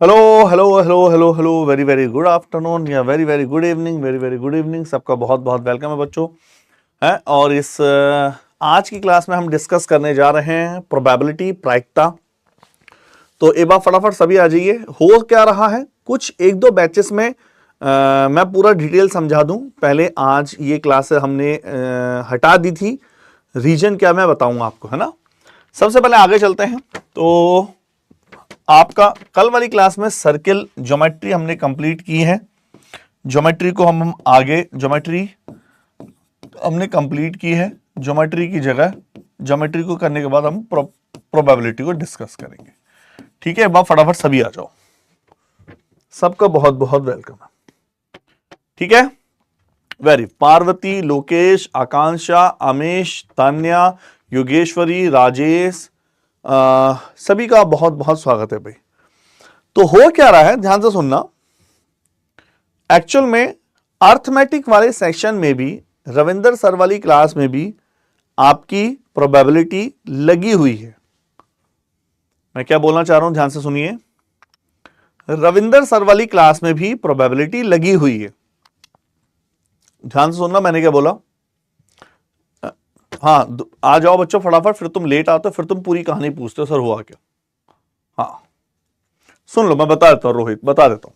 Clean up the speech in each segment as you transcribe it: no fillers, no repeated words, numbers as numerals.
Hello hello hello hello hello very very good afternoon या very very good evening, very very good evening. सबका बहुत बहुत welcome है बच्चों। है और इस आज की क्लास में हम डिस्कस करने जा रहे हैं प्रोबेबिलिटी, प्रायिकता। तो एक बार फटाफट सभी आ जाइए। हो क्या रहा है, कुछ एक दो बैचेस में मैं पूरा डिटेल समझा दूं। पहले आज ये क्लास हमने हटा दी थी, रीजन क्या मैं बताऊंगा आपको, है ना। सबसे पहले आगे चलते हैं। तो आपका कल वाली क्लास में सर्किल ज्योमेट्री हमने कंप्लीट की है। ज्योमेट्री को हम आगे ज्योमेट्री हमने कंप्लीट की है। ज्योमेट्री की जगह ज्योमेट्री को करने के बाद हम प्रोबेबिलिटी को डिस्कस करेंगे। ठीक है, अब फटाफट सभी आ जाओ। सबका बहुत बहुत वेलकम है। ठीक है, वेरी पार्वती, लोकेश, आकांक्षा, अमेश, तान्या, योगेश्वरी, राजेश, सभी का बहुत बहुत स्वागत है भाई। तो हो क्या रहा है, ध्यान से सुनना। एक्चुअल में अर्थमेटिक वाले सेक्शन में भी, रविंदर सर वाली क्लास में भी आपकी प्रोबेबिलिटी लगी हुई है। मैं क्या बोलना चाह रहा हूं, ध्यान से सुनिए। रविंदर सर वाली क्लास में भी प्रोबेबिलिटी लगी हुई है। ध्यान से सुनना मैंने क्या बोला। हाँ, आ जाओ बच्चों फटाफट, फिर तुम लेट आते हो, फिर तुम पूरी कहानी पूछते हो सर हुआ क्या। हाँ सुन लो, मैं बता देता हूं, रोहित बता देता हूं।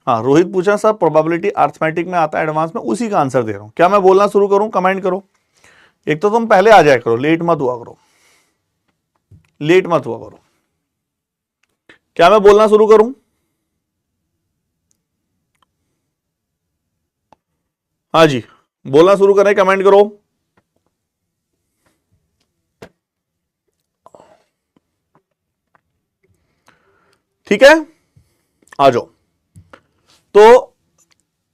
हाँ, रोहित पूछा सर प्रोबेबिलिटी अर्थमेटिक में आता है एडवांस में, उसी का आंसर दे रहा हूं। क्या मैं बोलना शुरू करूं, कमेंट करो। एक तो तुम पहले आ जाया करो, लेट मत हुआ करो, लेट मत हुआ करो। क्या मैं बोलना शुरू करूं? हाँ जी, बोलना शुरू करें, कमेंट करो। ठीक है, आ जाओ। तो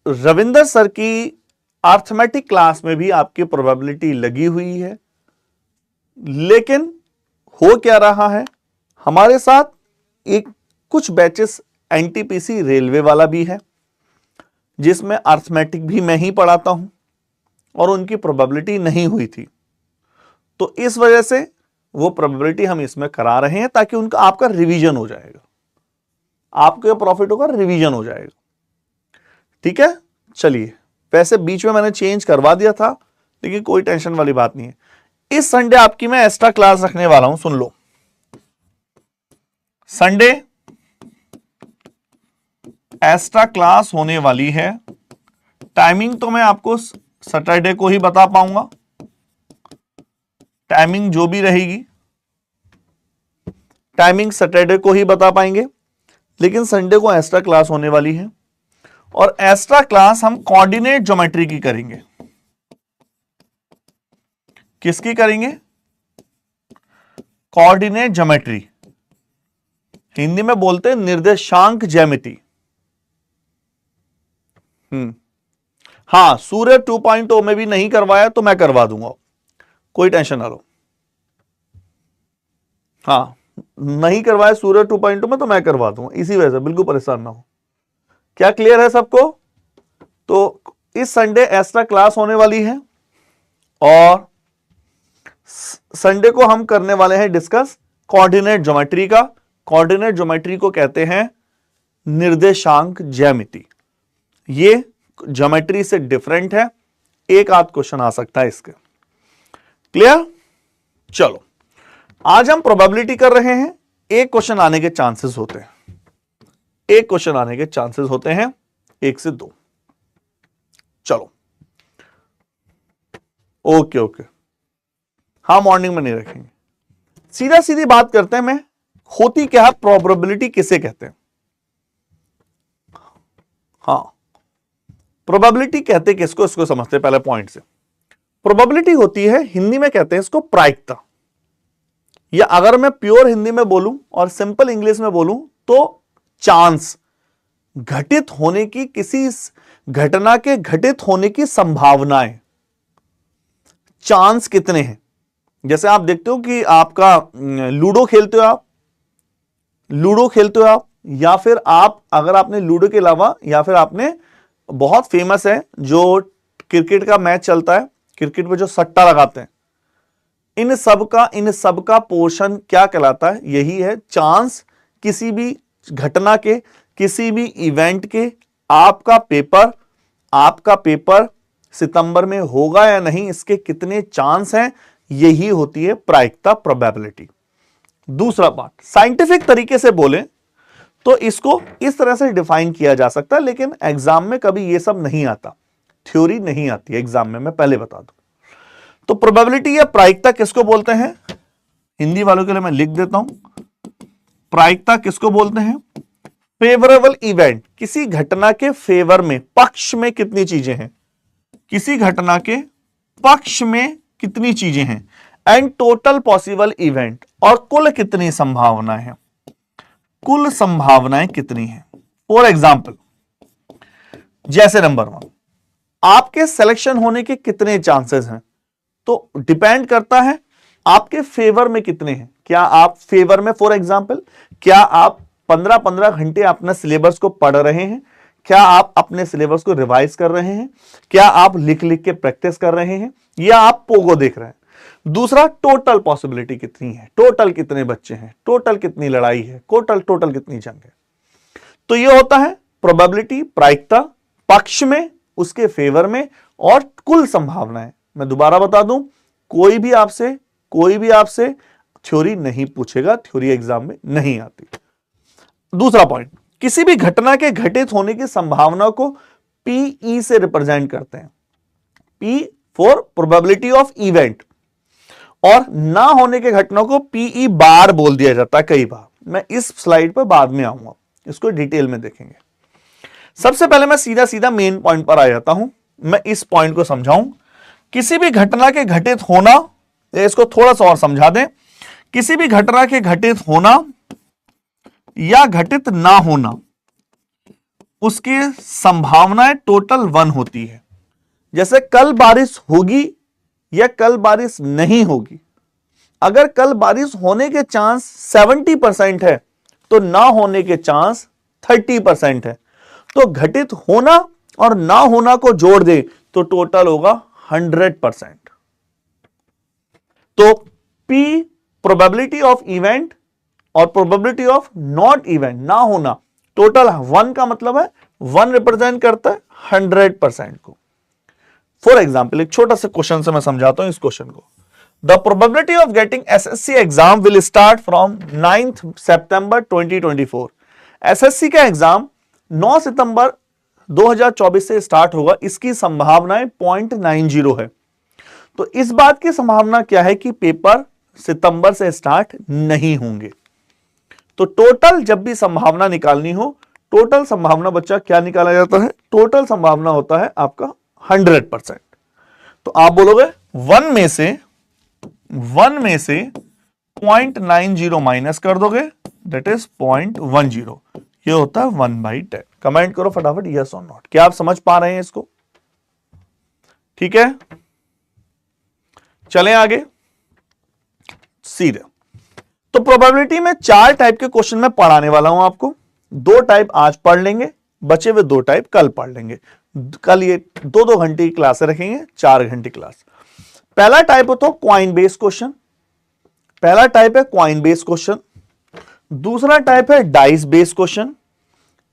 रविंदर सर की अर्थमेटिक क्लास में भी आपकी प्रोबेबिलिटी लगी हुई है, लेकिन हो क्या रहा है, हमारे साथ एक कुछ बैचेस एनटीपीसी रेलवे वाला भी है, जिसमें अर्थमेटिक भी मैं ही पढ़ाता हूं और उनकी प्रोबेबिलिटी नहीं हुई थी। तो इस वजह से वो प्रोबेबिलिटी हम इसमें करा रहे हैं, ताकि उनका आपका रिवीजन हो जाएगा, आपको प्रॉफिट होगा, रिवीजन हो जाएगा। ठीक है, चलिए। वैसे बीच में मैंने चेंज करवा दिया था, लेकिन कोई टेंशन वाली बात नहीं है। इस संडे आपकी मैं एक्स्ट्रा क्लास रखने वाला हूं, सुन लो। संडे एक्स्ट्रा क्लास होने वाली है। टाइमिंग तो मैं आपको सैटरडे को ही बता पाऊंगा, टाइमिंग जो भी रहेगी, टाइमिंग सैटरडे को ही बता पाएंगे। लेकिन संडे को एक्स्ट्रा क्लास होने वाली है, और एक्स्ट्रा क्लास हम कोऑर्डिनेट ज्योमेट्री की करेंगे। किसकी करेंगे? कोऑर्डिनेट ज्योमेट्री, हिंदी में बोलते हैं निर्देशांक ज्यामिति। हाँ, सूर्य 2.0 में भी नहीं करवाया तो मैं करवा दूंगा, कोई टेंशन ना लो। हाँ, नहीं करवाया सूर्य 2.0 में तो मैं करवा दूंगा, इसी वजह से बिल्कुल परेशान ना हो। क्या क्लियर है सबको? तो इस संडे एक्स्ट्रा क्लास होने वाली है, और संडे को हम करने वाले हैं डिस्कस कोऑर्डिनेट ज्योमेट्री का। कोऑर्डिनेट ज्योमेट्री को कहते हैं निर्देशांक ज्यामिति। ये ज्योमेट्री से डिफरेंट है, एक आध क्वेश्चन आ सकता है इसके। क्लियर? चलो, आज हम प्रोबेबिलिटी कर रहे हैं। एक क्वेश्चन आने के चांसेस होते हैं, एक क्वेश्चन आने के चांसेस होते हैं, 1 से 2। चलो, ओके ओके, हाँ मॉर्निंग में नहीं रखेंगे। सीधा सीधी बात करते हैं, मैं होती क्या है, प्रोबेबिलिटी किसे कहते हैं? हाँ, प्रोबेबिलिटी कहते किसको, इसको समझते हैं पहले पॉइंट से। प्रोबेबिलिटी होती है, हिंदी में कहते हैं इसको प्रायिकता, या अगर मैं प्योर हिंदी में बोलूं और सिंपल इंग्लिश में बोलूं तो चांस, घटित होने की, किसी घटना के घटित होने की संभावनाएं। चांस कितने हैं? जैसे आप देखते हो कि आपका लूडो खेलते हो, आप लूडो खेलते हो आप, या फिर आप, अगर आपने लूडो के अलावा, या फिर आपने, बहुत फेमस है जो क्रिकेट का मैच चलता है, क्रिकेट में जो सट्टा लगाते हैं, इन सब का पोर्शन क्या कहलाता है? यही है चांस, किसी भी घटना के, किसी भी इवेंट के आपका पेपर सितंबर में होगा या नहीं, इसके कितने चांस हैं, यही होती है प्रायिकता, प्रोबेबिलिटी। दूसरा पार्ट, साइंटिफिक तरीके से बोलें तो इसको इस तरह से डिफाइन किया जा सकता है, लेकिन एग्जाम में कभी ये सब नहीं आता, थ्योरी नहीं आती है एग्जाम में, मैं पहले बता दूं। तो प्रोबेबिलिटी या प्रायिकता किसको बोलते हैं, हिंदी वालों के लिए मैं लिख देता हूं, प्रायिकता किसको बोलते हैं, फेवरेबल इवेंट, किसी घटना के फेवर में, पक्ष में कितनी चीजें हैं, किसी घटना के पक्ष में कितनी चीजें हैं, एंड टोटल पॉसिबल इवेंट, और कुल कितनी संभावनाएं हैं, कुल संभावनाएं कितनी हैं। फॉर एग्जाम्पल, जैसे नंबर 1, आपके सिलेक्शन होने के कितने चांसेस हैं, तो डिपेंड करता है आपके फेवर में कितने हैं। क्या आप फेवर में, फॉर एग्जाम्पल, क्या आप 15-15 घंटे अपने सिलेबस को पढ़ रहे हैं, क्या आप अपने सिलेबस को रिवाइज कर रहे हैं, क्या आप लिख लिख के प्रैक्टिस कर रहे हैं, या आप पोगो देख रहे हैं। दूसरा, टोटल पॉसिबिलिटी कितनी है, टोटल कितने बच्चे हैं, टोटल कितनी लड़ाई है, टोटल कितनी जंग है। तो ये होता है प्रोबेबिलिटी, प्रायिकता, पक्ष में, उसके फेवर में, और कुल संभावनाएं। मैं दोबारा बता दूं, कोई भी आपसे थ्योरी नहीं पूछेगा, थ्योरी एग्जाम में नहीं आती। दूसरा पॉइंट, किसी भी घटना के घटित होने की संभावना को पीई से रिप्रेजेंट करते हैं, P for probability of event, और ना होने के घटना को पीई बार बोल दिया जाता है कई बार। मैं इस स्लाइड पर बाद में आऊंगा, इसको डिटेल में देखेंगे। सबसे पहले मैं सीधा मेन पॉइंट पर आ जाता हूं, मैं इस पॉइंट को समझाऊं। किसी भी घटना के घटित होना, इसको थोड़ा सा और समझा दें, किसी भी घटना के घटित होना या घटित ना होना, उसकी संभावनाएं टोटल 1 होती है। जैसे कल बारिश होगी या कल बारिश नहीं होगी, अगर कल बारिश होने के चांस 70% है तो ना होने के चांस 30% है। तो घटित होना और ना होना को जोड़ दे तो टोटल होगा 100%। तो P प्रोबेबिलिटी ऑफ इवेंट और प्रोबेबिलिटी ऑफ नॉट इवेंट, ना होना, टोटल 1 का मतलब है 1 रिप्रेजेंट करता है 100% को। फॉर एग्जाम्पल, एक छोटा सा क्वेश्चन से मैं समझाता हूं इस क्वेश्चन को। The probability of getting SSC exam will start from 9th September 2024। SSC का एग्जाम 9 सितंबर 2024 से स्टार्ट होगा, इसकी संभावनाएं 0.90 है। तो इस बात की संभावना क्या है कि पेपर सितंबर से स्टार्ट नहीं होंगे। तो टोटल जब भी संभावना निकालनी हो, टोटल संभावना बच्चा क्या निकाला जाता है, टोटल संभावना होता है आपका 100%। तो आप बोलोगे 1 में से 0.90 माइनस कर दोगे, दैट इज 0.10। ये होता है 1/10। कमेंट करो फटाफट यस और नॉट। क्या आप समझ पा रहे हैं इसको? ठीक है, चलें आगे सीधे। तो प्रोबेबिलिटी में 4 टाइप के क्वेश्चन मैं पढ़ाने वाला हूं आपको। 2 टाइप आज पढ़ लेंगे, बचे हुए 2 टाइप कल पढ़ लेंगे। कल ये 2-2 घंटे की क्लास रखेंगे, 4 घंटे क्लास। पहला टाइप होता है क्वाइन बेस्ड क्वेश्चन, पहला टाइप है क्वाइन बेस्ड क्वेश्चन, दूसरा टाइप है डाइस बेस्ड क्वेश्चन,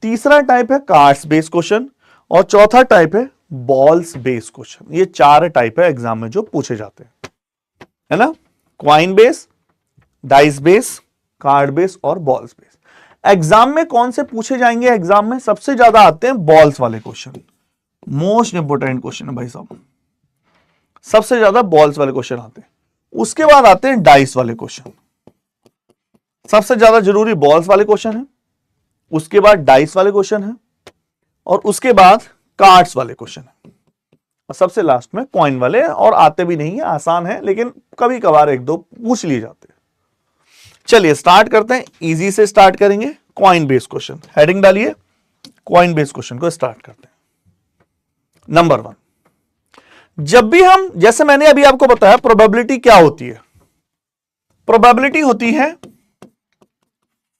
तीसरा टाइप है कार्ड्स बेस्ड क्वेश्चन, और चौथा टाइप है बॉल्स बेस्ड क्वेश्चन। ये 4 टाइप है एग्जाम में जो पूछे जाते हैं, है ना। Coin base, dice base, card base और बॉल्स बेस। एग्जाम में कौन से पूछे जाएंगे? एग्जाम में सबसे ज्यादा आते हैं बॉल्स वाले क्वेश्चन, मोस्ट इंपोर्टेंट क्वेश्चन है भाई साहब, सबसे ज्यादा बॉल्स वाले क्वेश्चन आते हैं। उसके बाद आते हैं डाइस वाले क्वेश्चन, सबसे ज्यादा जरूरी बॉल्स वाले क्वेश्चन है, उसके बाद डाइस वाले क्वेश्चन है, और उसके बाद कार्ड्स वाले क्वेश्चन है, और सबसे लास्ट में कॉइन वाले। और आते भी नहीं है, आसान है, लेकिन कभी कभार 1-2 पूछ लिए जाते हैं। चलिए स्टार्ट करते हैं, इजी से स्टार्ट करेंगे। कॉइन बेस्ड क्वेश्चन, हेडिंग डालिए, कॉइन बेस्ड क्वेश्चन को स्टार्ट करते हैं। नंबर 1, जब भी हम, जैसे मैंने अभी आपको बताया, प्रोबेबिलिटी क्या होती है? प्रोबेबिलिटी होती है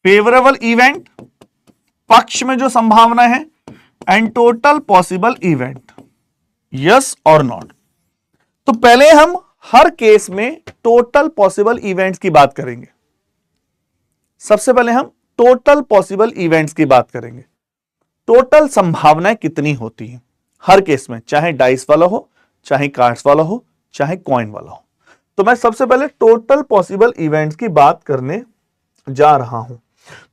फेवरेबल इवेंट, पक्ष में जो संभावना है, and total possible event, yes और नॉट। तो पहले हम हर केस में टोटल पॉसिबल इवेंट्स की बात करेंगे। सबसे पहले हम टोटल पॉसिबल इवेंट्स की बात करेंगे। टोटल संभावनाएं कितनी होती हैं हर केस में, चाहे डाइस वाला हो, चाहे कार्ड्स वाला हो, चाहे कॉइन वाला हो। तो मैं सबसे पहले टोटल पॉसिबल इवेंट्स की बात करने जा रहा हूं।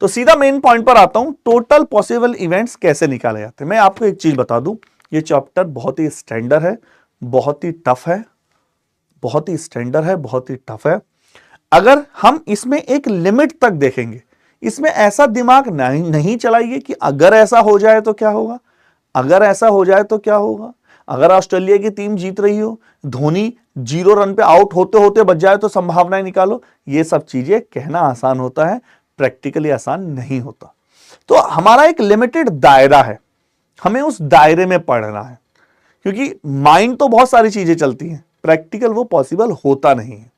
तो सीधा मेन पॉइंट पर आता हूं, टोटल पॉसिबल इवेंट्स कैसे निकाले जाते हैं। मैं आपको एक चीज बता दूं, ये चैप्टर बहुत ही स्टैंडर्ड है, बहुत ही टफ है, बहुत ही स्टैंडर्ड है, बहुत ही टफ है। अगर हम इसमें एक लिमिट तक देखेंगे, इसमें ऐसा दिमाग नहीं चलाइए कि अगर ऐसा हो जाए तो क्या होगा, अगर ऐसा हो जाए तो क्या होगा, अगर ऑस्ट्रेलिया की टीम जीत रही हो, धोनी 0 रन पे आउट होते होते बच जाए तो संभावनाएं निकालो। ये सब चीजें कहना आसान होता है, प्रैक्टिकली आसान नहीं होता। तो हमारा एक लिमिटेड दायरा है, हमें उस दायरे में पढ़ना है, क्योंकि माइंड तो बहुत सारी चीजें चलती हैं, प्रैक्टिकल वो पॉसिबल होता नहीं है।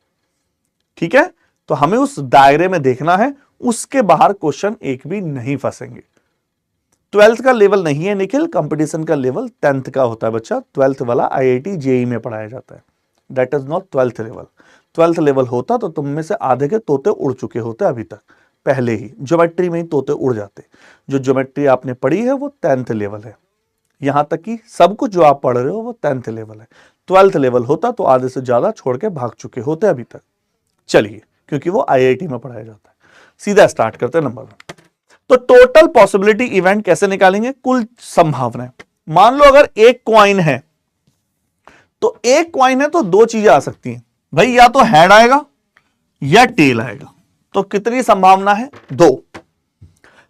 ठीक है, तो हमें उस दायरे में देखना है, उसके बाहर क्वेश्चन एक भी नहीं फंसेंगे। 12th का लेवल नहीं है निखिल, कंपटीशन का लेवल 10th का होता है बच्चा। 12th वाला IIT JEE में पढ़ाया जाता है, that is not 12th level. 12th level होता तो तुम में से आधे के तोते उड़ चुके होते अभी तक, पहले ही ज्योमेट्री में ही तोते उड़ जाते। जो ज्योमेट्री आपने पढ़ी है वो 10th लेवल है, यहां तक कि सब कुछ जो आप पढ़ रहे हो वो 10th लेवल है। 12th लेवल होता तो आधे से ज्यादा छोड़ के भाग चुके होते अभी तक। चलिए, क्योंकि वो IIT में पढ़ाया जाता है। सीधा स्टार्ट करते हैं नंबर 1। तो टोटल पॉसिबिलिटी इवेंट कैसे निकालेंगे, कुल संभावनाएं। मान लो अगर एक कॉइन है, तो एक कॉइन है तो दो चीजें आ सकती हैं भाई, या तो हेड आएगा या टेल आएगा। तो कितनी संभावना है, 2।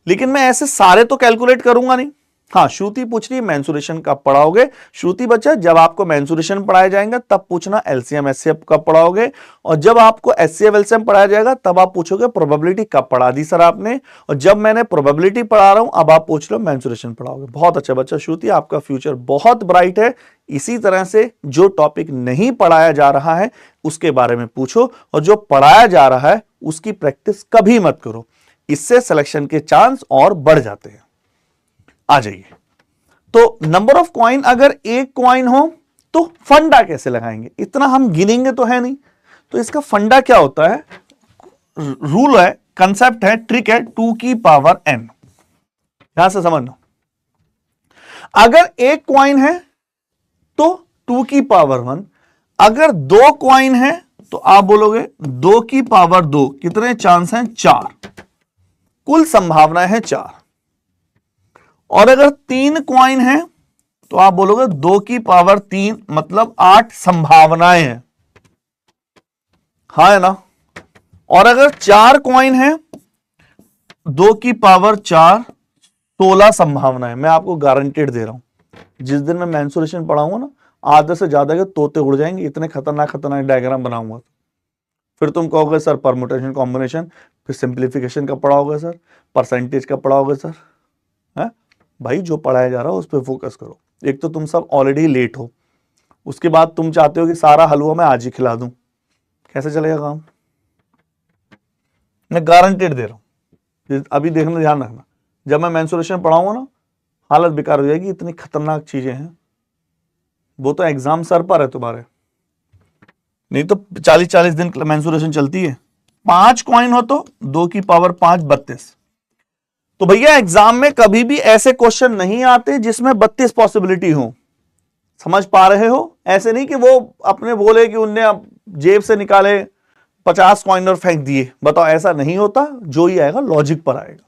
लेकिन मैं ऐसे सारे तो कैलकुलेट करूंगा नहीं। हाँ, श्रुति पूछ रही है मेंसुरेशन कब पढ़ाओगे। श्रुति बच्चा, जब आपको मेंसुरेशन पढ़ाया जाएगा तब पूछना एलसीएम एचसीएफ कब पढ़ाओगे, और जब आपको एचसीएफ एलसीएम पढ़ाया जाएगा तब आप पूछोगे प्रोबेबिलिटी कब पढ़ा दी सर आपने, और जब मैंने प्रोबेबिलिटी पढ़ा रहा हूं अब आप पूछ लो मेंसुरेशन पढ़ाओगे। बहुत अच्छा बच्चा श्रुति, आपका फ्यूचर बहुत ब्राइट है। इसी तरह से जो टॉपिक नहीं पढ़ाया जा रहा है उसके बारे में पूछो, और जो पढ़ाया जा रहा है उसकी प्रैक्टिस कभी मत करो, इससे सिलेक्शन के चांस और बढ़ जाते हैं। आ जाइए, तो नंबर ऑफ कॉइन, अगर एक कॉइन हो तो फंडा कैसे लगाएंगे, इतना हम गिनेंगे तो है नहीं। तो इसका फंडा क्या होता है, रूल है, कंसेप्ट है, ट्रिक है, 2 की पावर n। यहां से समझना, अगर एक कॉइन है तो 2 की पावर 1, अगर 2 कॉइन है तो आप बोलोगे 2 की पावर 2। कितने चांस हैं, 4। कुल संभावना है 4। और अगर 3 कॉइन है तो आप बोलोगे 2 की पावर 3, मतलब 8 संभावनाएं हैं, हाँ है ना। और अगर 4 कॉइन है, 2 की पावर 4, 16 संभावनाएं। मैं आपको गारंटेड दे रहा हूं, जिस दिन मैं मेंसुरेशन पढ़ाऊंगा ना, आधे से ज्यादा के तोते उड़ जाएंगे, इतने खतरनाक खतरनाक डायग्राम बनाऊंगा। फिर तुम कहोगे सर परमुटेशन कॉम्बिनेशन, फिर सिंप्लीफिकेशन का पढ़ाओगे सर, परसेंटेज का पढ़ाओगे सर। है भाई, जो पढ़ाया जा रहा है उस पर फोकस करो। एक तो तुम सब ऑलरेडी लेट हो, उसके बाद तुम चाहते हो कि सारा हलवा मैं आज ही खिला दूं, कैसे चलेगा काम। मैं गारंटेड दे रहा हूं, अभी देखना, ध्यान रखना, जब मैं मेंसुरेशन पढ़ाऊंगा ना हालत बेकार हो जाएगी, इतनी खतरनाक चीजें हैं। वो तो एग्जाम सर पर है तुम्हारे, नहीं तो 40-40 दिन मेंसुरेशन चलती है। 5 कॉइन हो तो 2 की पावर 5, 32। तो भैया एग्जाम में कभी भी ऐसे क्वेश्चन नहीं आते जिसमें 32 पॉसिबिलिटी हो, समझ पा रहे हो। ऐसे नहीं कि वो अपने बोले कि उनने जेब से निकाले 50 कॉइन और फेंक दिए, बताओ, ऐसा नहीं होता। जो ही आएगा लॉजिक पर आएगा।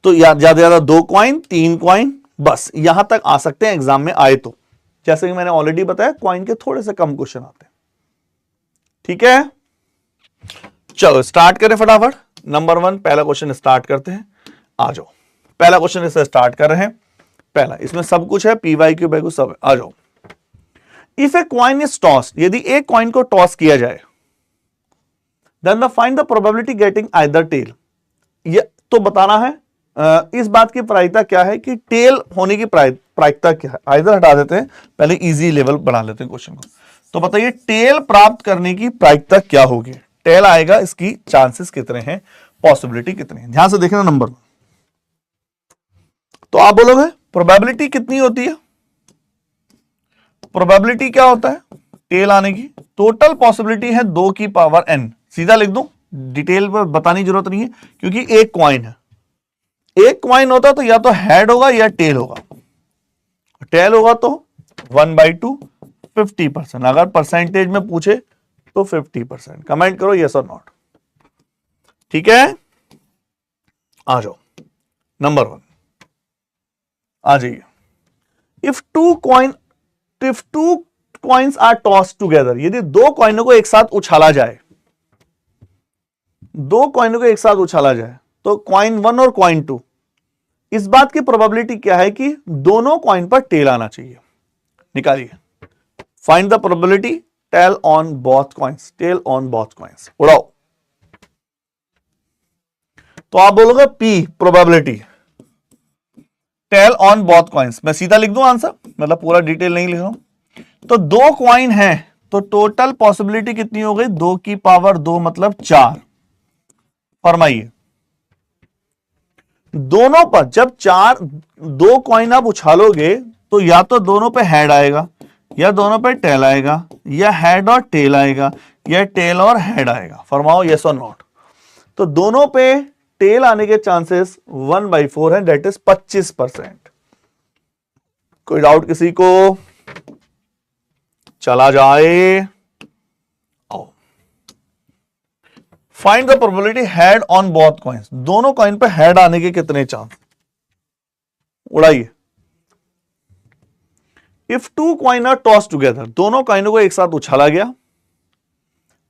तो ज्यादा ज्यादा 2 कॉइन, 3 कॉइन, बस यहां तक आ सकते हैं एग्जाम में आए तो। जैसे कि मैंने ऑलरेडी बताया, कॉइन के थोड़े से कम क्वेश्चन आते हैं। ठीक है, चलो स्टार्ट करें फटाफट। नंबर 1 पहला क्वेश्चन स्टार्ट करते हैं। आ जाओ, पहला क्वेश्चन इससे स्टार्ट कर रहे हैं। पहला, इसमें सब कुछ है, PYQ BYQ सब है। आ जाओ। If a coin is toss, यदि एक कॉइन को टॉस किया जाए, then the find the probability getting either tail. ये तो बताना है इस बात की प्रायिकता क्या है कि टेल होने की प्रायिकता क्या है। आइदर हटा देते हैं, पहले इजी लेवल बना लेते हैं क्वेश्चन को। तो बताइए टेल प्राप्त करने की प्रायिकता क्या होगी, टेल आएगा, इसकी चांसेस कितने हैं, पॉसिबिलिटी कितनी है। ध्यान से देखना नंबर। तो आप बोलोगे प्रोबेबिलिटी कितनी होती है, प्रोबेबिलिटी क्या होता है टेल आने की। टोटल पॉसिबिलिटी है 2 की पावर n। सीधा लिख दूं, डिटेल पर बताने की जरूरत नहीं है क्योंकि एक कॉइन है। एक कॉइन होता तो या तो हेड होगा या टेल होगा। टेल होगा तो 1/2 50%। अगर परसेंटेज में पूछे तो 50%। कमेंट करो यस और नॉट। ठीक है, आ जाओ नंबर 1, आ जाइए। If two coins are toss together, यदि दो कॉइनों को एक साथ उछाला जाए, दो कॉइनों को एक साथ उछाला जाए, तो कॉइन 1 और कॉइन 2, इस बात की प्रोबेबिलिटी क्या है कि दोनों कॉइन पर टेल आना चाहिए। निकालिए, find the probability tail on both coins, tail on both coins. उड़ाओ। तो आप बोलोगे P, probability tail on both coins. मैं सीधा लिख दूं आंसर, मतलब पूरा डिटेल नहीं लिख रहा हूं। तो दो कॉइन है तो टोटल पॉसिबिलिटी कितनी हो गई? 2 की पावर 2 मतलब 4। फरमाइए, दोनों पर जब दो कॉइन आप उछालोगे तो या तो दोनों पे हेड आएगा या दोनों पे टेल आएगा, या हेड और टेल आएगा, या टेल और हेड आएगा। फरमाओ यस और नॉट। तो दोनों पे टेल आने के चांसेस 1/4 है, दैट इज 25%। कोई डाउट किसी को? चला जाए। Find the probability head on both coins, दोनों कॉइन पे हेड आने के कितने चांस? उड़ाइए। If two coin are toss together, दोनों कॉइनों को एक साथ उछाला गया,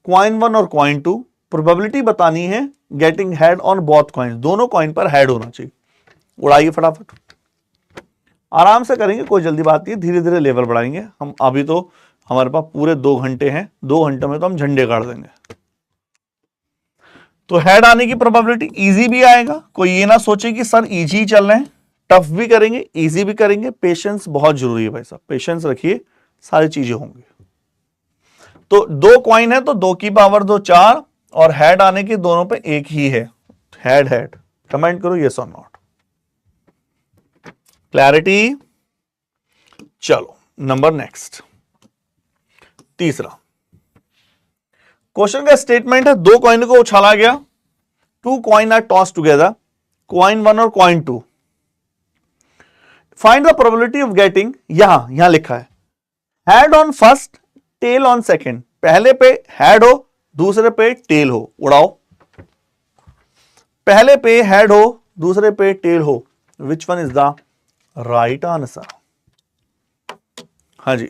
कॉइन 1 और कॉइन 2, प्रोबेबिलिटी बतानी है getting head on both coins, दोनों कॉइन पर हेड होना चाहिए। उड़ाइए फटाफट, आराम से करेंगे, कोई जल्दी बात नहीं है, धीरे धीरे लेवल बढ़ाएंगे हम। अभी तो हमारे पास पूरे 2 घंटे हैं, 2 घंटे में तो हम झंडे गाड़ देंगे। तो हेड आने की प्रोबेबिलिटी इजी भी आएगा, कोई ये ना सोचे कि सर इजी चल रहे हैं, टफ भी करेंगे इजी भी करेंगे। पेशेंस बहुत जरूरी है भाई साहब, पेशेंस रखिए, सारी चीजें होंगी। तो 2 कॉइन है तो 2 की पावर 2 4, और हेड आने की दोनों पे एक ही है, हेड हेड। कमेंट करो यस और नॉट। क्लैरिटी? चलो नंबर नेक्स्ट, तीसरा क्वेश्चन का स्टेटमेंट है, दो कॉइन को उछाला गया, 2 coin are toss together, coin 1 और coin 2। Find the probability of getting, यहां लिखा है head on first, tail on second. पहले पे हेड हो, दूसरे पे टेल हो। उड़ाओ। पहले पे हेड हो, दूसरे पे टेल हो, which one is the right answer? हाँ जी,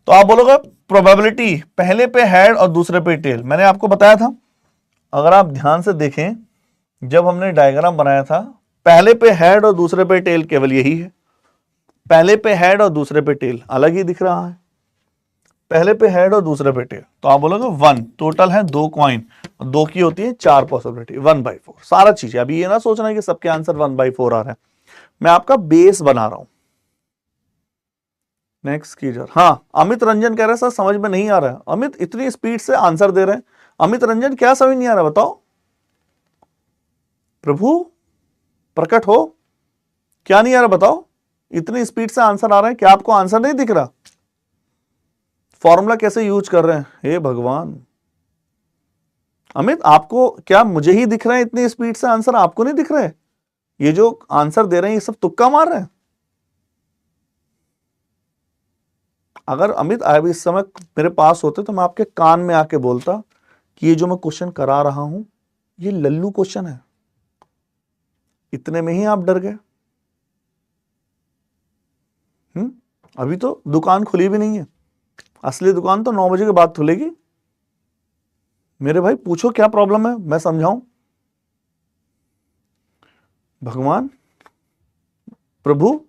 तो आप बोलोगे प्रोबेबिलिटी पहले पे हेड और दूसरे पे टेल। मैंने आपको बताया था, अगर आप ध्यान से देखें, जब हमने डायग्राम बनाया था, पहले पे हेड और दूसरे पे टेल केवल यही है। पहले पे हेड और दूसरे पे टेल अलग ही दिख रहा है, पहले पे हेड और दूसरे पे टेल। तो आप बोलोगे 1, टोटल है 2 कॉइन, 2 की होती है 4 पॉसिबिलिटी, 1/4 सारा चीज है। अभी ये ना सोचना है कि सबके आंसर 1/4 आ रहे हैं, मैं आपका बेस बना रहा हूं। नेक्स्ट कीजिए। हाँ, अमित रंजन कह रहे हैं सर समझ में नहीं आ रहा है। अमित इतनी स्पीड से आंसर दे रहे हैं, अमित रंजन क्या समझ नहीं आ रहा बताओ? प्रभु प्रकट हो, क्या नहीं आ रहा बताओ? इतनी स्पीड से आंसर आ रहा है, क्या आपको आंसर नहीं दिख रहा? फॉर्मूला कैसे यूज कर रहे हैं, हे भगवान। अमित आपको क्या मुझे ही दिख रहे हैं इतनी स्पीड से आंसर, आपको नहीं दिख रहे? ये जो आंसर दे रहे हैं ये सब तुक्का मार रहे हैं। अगर अमित आप इस समय मेरे पास होते तो मैं आपके कान में आके बोलता कि ये जो मैं क्वेश्चन करा रहा हूं ये लल्लू क्वेश्चन है। इतने में ही आप डर गए। अभी तो दुकान खुली भी नहीं है, असली दुकान तो 9 बजे के बाद खुलेगी। मेरे भाई पूछो क्या प्रॉब्लम है, मैं समझाऊं। भगवान प्रभु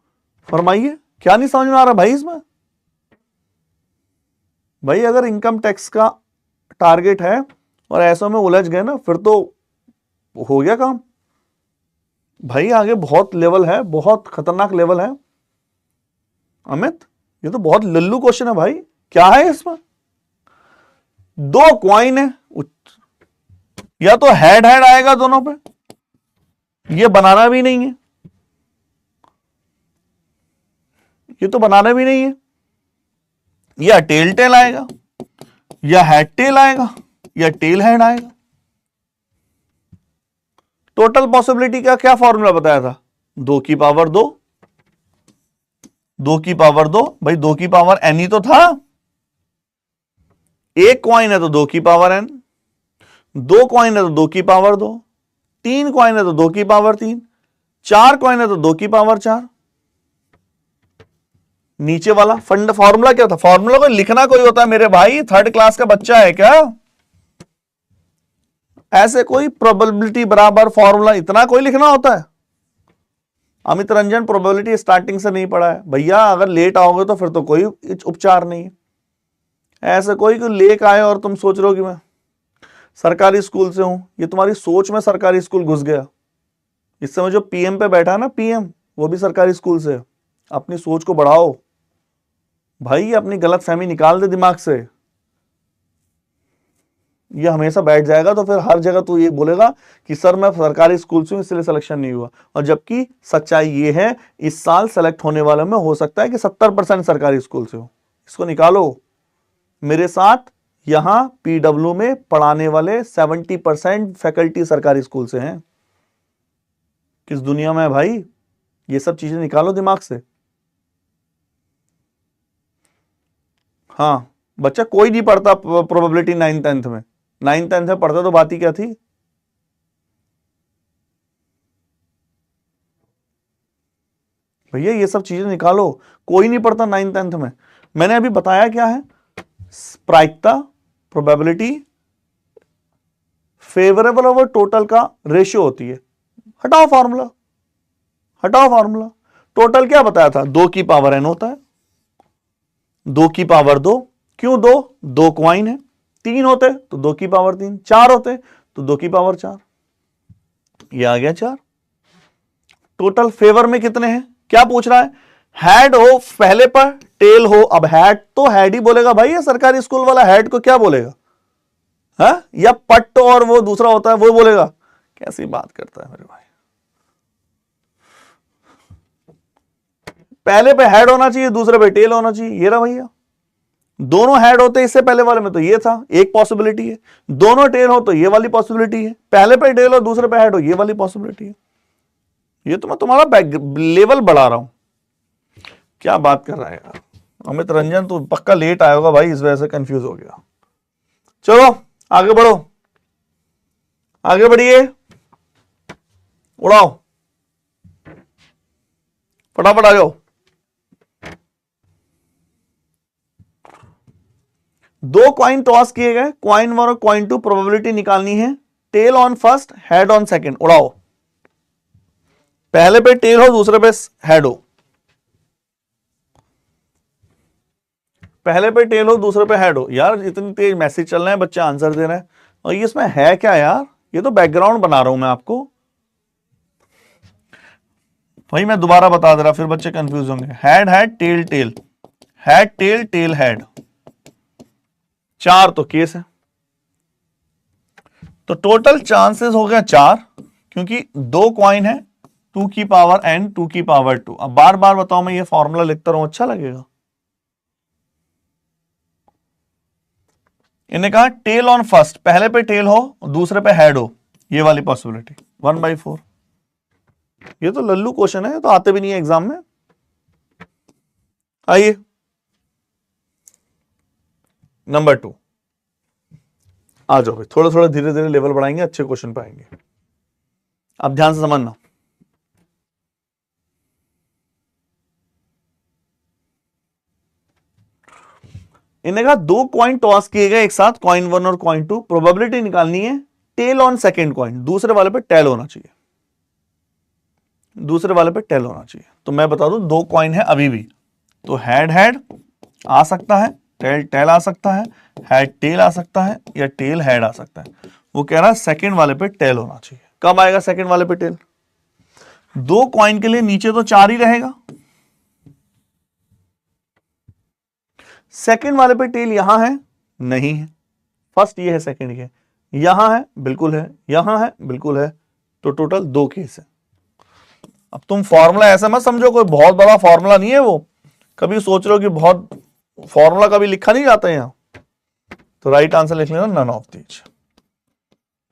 फरमाइए, क्या नहीं समझ में आ रहा भाई इसमें? भाई अगर इनकम टैक्स का टारगेट है और ऐसों में उलझ गए ना, फिर तो हो गया काम भाई। आगे बहुत लेवल है, बहुत खतरनाक लेवल है। अमित ये तो बहुत लल्लू क्वेश्चन है भाई, क्या है इसमें? 2 कॉइन है, या तो हेड हेड आएगा दोनों पे, ये बनाना भी नहीं है, ये तो बनाना भी नहीं है, या टेल टेल आएगा, या हेड टेल आएगा, या टेल हेड आएगा। टोटल पॉसिबिलिटी का क्या फॉर्मूला बताया था? 2 की पावर 2, 2 की पावर 2, भाई 2 की पावर n ही तो था। एक कॉइन है तो 2 की पावर n, 2 कॉइन है तो 2 की पावर 2, 3 कॉइन है तो 2 की पावर 3, 4 कॉइन है तो 2 की पावर 4। नीचे वाला फंड फॉर्मूला क्या था? फॉर्मूला को लिखना कोई होता है मेरे भाई, थर्ड क्लास का बच्चा है क्या? ऐसे कोई प्रोबेबिलिटी बराबर फॉर्मूला इतना कोई लिखना होता है? अमित रंजन प्रोबेबिलिटी स्टार्टिंग से नहीं पढ़ा है भैया, अगर लेट आओगे तो फिर तो कोई उपचार नहीं है। ऐसे कोई लेक आए और तुम सोच रहे हो कि मैं सरकारी स्कूल से हूं, ये तुम्हारी सोच में सरकारी स्कूल घुस गया। इस समय जो पीएम पे बैठा है ना, पीएम, वो भी सरकारी स्कूल से। अपनी सोच को बढ़ाओ भाई, अपनी गलत फहमी निकाल दे दिमाग से। ये हमेशा बैठ जाएगा तो फिर हर जगह तू ये बोलेगा कि सर मैं सरकारी स्कूल से हूं इसलिए सिलेक्शन नहीं हुआ, और जबकि सच्चाई ये है इस साल सेलेक्ट होने वालों में हो सकता है कि 70% सरकारी स्कूल से हो। इसको निकालो मेरे साथ। यहां पीडब्ल्यू में पढ़ाने वाले 70% फैकल्टी सरकारी स्कूल से हैं। किस दुनिया में है भाई? ये सब चीजें निकालो दिमाग से। हाँ बच्चा कोई नहीं पढ़ता प्रोबेबिलिटी 9th 10th में, 9th 10th में पढ़ता तो बात ही क्या थी। भैया ये सब चीजें निकालो, कोई नहीं पढ़ता 9th 10th में। मैंने अभी बताया क्या है, प्रायिकता, प्रोबेबिलिटी, फेवरेबल ओवर टोटल का रेशियो होती है। हटाओ फॉर्मूला, हटाओ फॉर्मूला। टोटल क्या बताया था? 2 की पावर n होता है, 2 की पावर 2, क्यों 2? 2 क्वाइन है, 3 होते तो 2 की पावर 3, 4 होते तो 2 की पावर 4, ये आ गया 4। टोटल फेवर में कितने हैं? क्या पूछ रहा है? हेड हो पहले पर, टेल हो। अब हेड तो हेड ही बोलेगा भाई, ये सरकारी स्कूल वाला हेड को क्या बोलेगा? हाँ, या पट और वो दूसरा होता है वो बोलेगा? कैसी बात करता है मेरे भाई। पहले पे हेड होना चाहिए, दूसरे पे टेल होना चाहिए। ये रहा भैया, दोनों हेड होते इससे पहले वाले में तो ये था, एक पॉसिबिलिटी है। दोनों टेल हो तो ये वाली पॉसिबिलिटी है। पहले पे टेल हो दूसरे पे हेड हो, ये वाली पॉसिबिलिटी है। ये तो मैं तुम्हारा लेवल बढ़ा रहा हूं। क्या बात कर रहा है यार अमित रंजन, तू पक्का लेट आया होगा भाई, इस वजह से कंफ्यूज हो गया। चलो आगे बढ़ो, आगे बढ़िए, उड़ाओ, फटाफट आ जाओ। 2 कॉइन टॉस किए गए, कॉइन 1 और कॉइन 2, प्रोबेबिलिटी निकालनी है। Tail on first, head on second. उड़ाओ, पहले पे टेल हो दूसरे पे हेड हो, पहले पे टेल हो दूसरे पे हेड हो। यार इतनी तेज मैसेज चल रहे हैं, बच्चे आंसर दे रहे हैं, और ये इसमें है क्या यार? ये तो बैकग्राउंड बना रहा हूं मैं आपको भाई। मैं दोबारा बता दे रहा, फिर बच्चे कंफ्यूज होंगे। Head head tail tail, head tail tail head, 4 तो केस है, तो टोटल चांसेस हो गया 4, क्योंकि 2 कॉइन है, 2 की पावर n, 2 की पावर 2। अब बार बार बताओ मैं ये फॉर्मूला लिखता रहूं, अच्छा लगेगा? इन्हें कहा टेल ऑन फर्स्ट, पहले पे टेल हो दूसरे पे हेड हो, ये वाली पॉसिबिलिटी 1/4। ये तो लल्लू क्वेश्चन है, तो आते भी नहीं है एग्जाम में। आइए नंबर 2, आ जाओ भाई, थोड़ा थोड़ा धीरे धीरे लेवल बढ़ाएंगे, अच्छे क्वेश्चन पाएंगे। अब ध्यान से समझना। इन्हें कहा 2 कॉइन टॉस किए गए एक साथ, कॉइन 1 और कॉइन 2, प्रोबेबिलिटी निकालनी है। टेल ऑन सेकंड कॉइन, दूसरे वाले पे टेल होना चाहिए, दूसरे वाले पे टेल होना चाहिए। तो मैं बता दूं 2 कॉइन है अभी भी, तो हेड हेड आ सकता है, टेल टेल आ सकता है, हेड टेल आ सकता है, या टेल हेड आ सकता है। वो कह रहा है सेकंड वाले पे टेल होना चाहिए। कब आएगा सेकंड वाले पे टेल? 2 कॉइन के लिए नीचे तो 4 ही रहेगा, सेकंड वाले पे टेल यहां है नहीं है, फर्स्ट ये है, सेकंड ये है, यहां है बिल्कुल है, यहां है बिल्कुल है, तो टोटल 2 केस है। अब तुम फॉर्मूला ऐसा मत समझो कोई बहुत बड़ा फॉर्मूला नहीं है वो, कभी सोच रहे हो कि बहुत फॉर्मूला कभी लिखा नहीं जाता है यहां, तो राइट आंसर लिख लेना नन ऑफ दीज।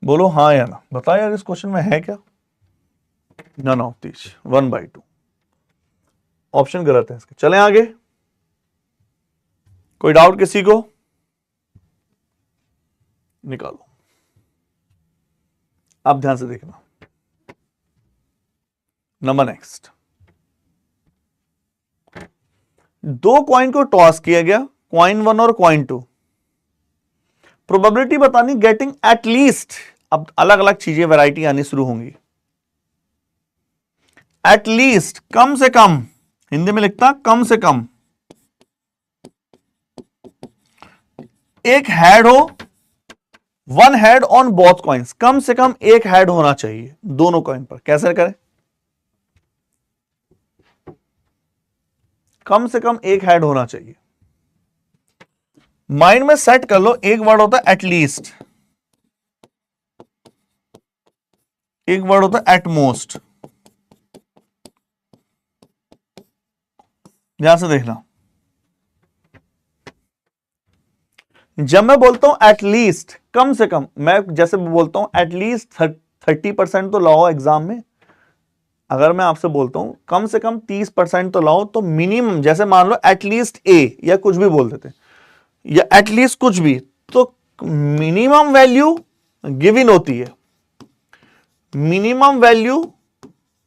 बोलो हाँ या ना, बताओ यार इस क्वेश्चन में है क्या? None of these, 1/2। ऑप्शन गलत है इसके। चलें आगे, कोई डाउट किसी को? निकालो, अब ध्यान से देखना। नंबर नेक्स्ट, दो कॉइन को टॉस किया गया, कॉइन 1 और कॉइन 2। प्रोबेबिलिटी बतानी गेटिंग एट लीस्ट, अब अलग अलग चीजें वैरायटी आनी शुरू होंगी। एट लीस्ट कम से कम, हिंदी में लिखता कम से कम एक हेड हो, 1 हेड ऑन बोथ कॉइन्स, कम से कम एक हेड होना चाहिए दोनों कॉइन पर। कैसे करें? कम से कम एक हेड होना चाहिए। माइंड में सेट कर लो, एक वर्ड होता है एटलीस्ट, एक वर्ड होता है एटमोस्ट। ध्यान से देखना, जब मैं बोलता हूं एटलीस्ट कम से कम, मैं जैसे बोलता हूं एटलीस्ट 30% तो लाओ एग्जाम में, अगर मैं आपसे बोलता हूं कम से कम 30% तो लाओ, तो मिनिमम जैसे मान लो एटलीस्ट ए या कुछ भी बोल देते या एटलीस्ट कुछ भी, तो मिनिमम वैल्यू गिवन होती है, मिनिमम वैल्यू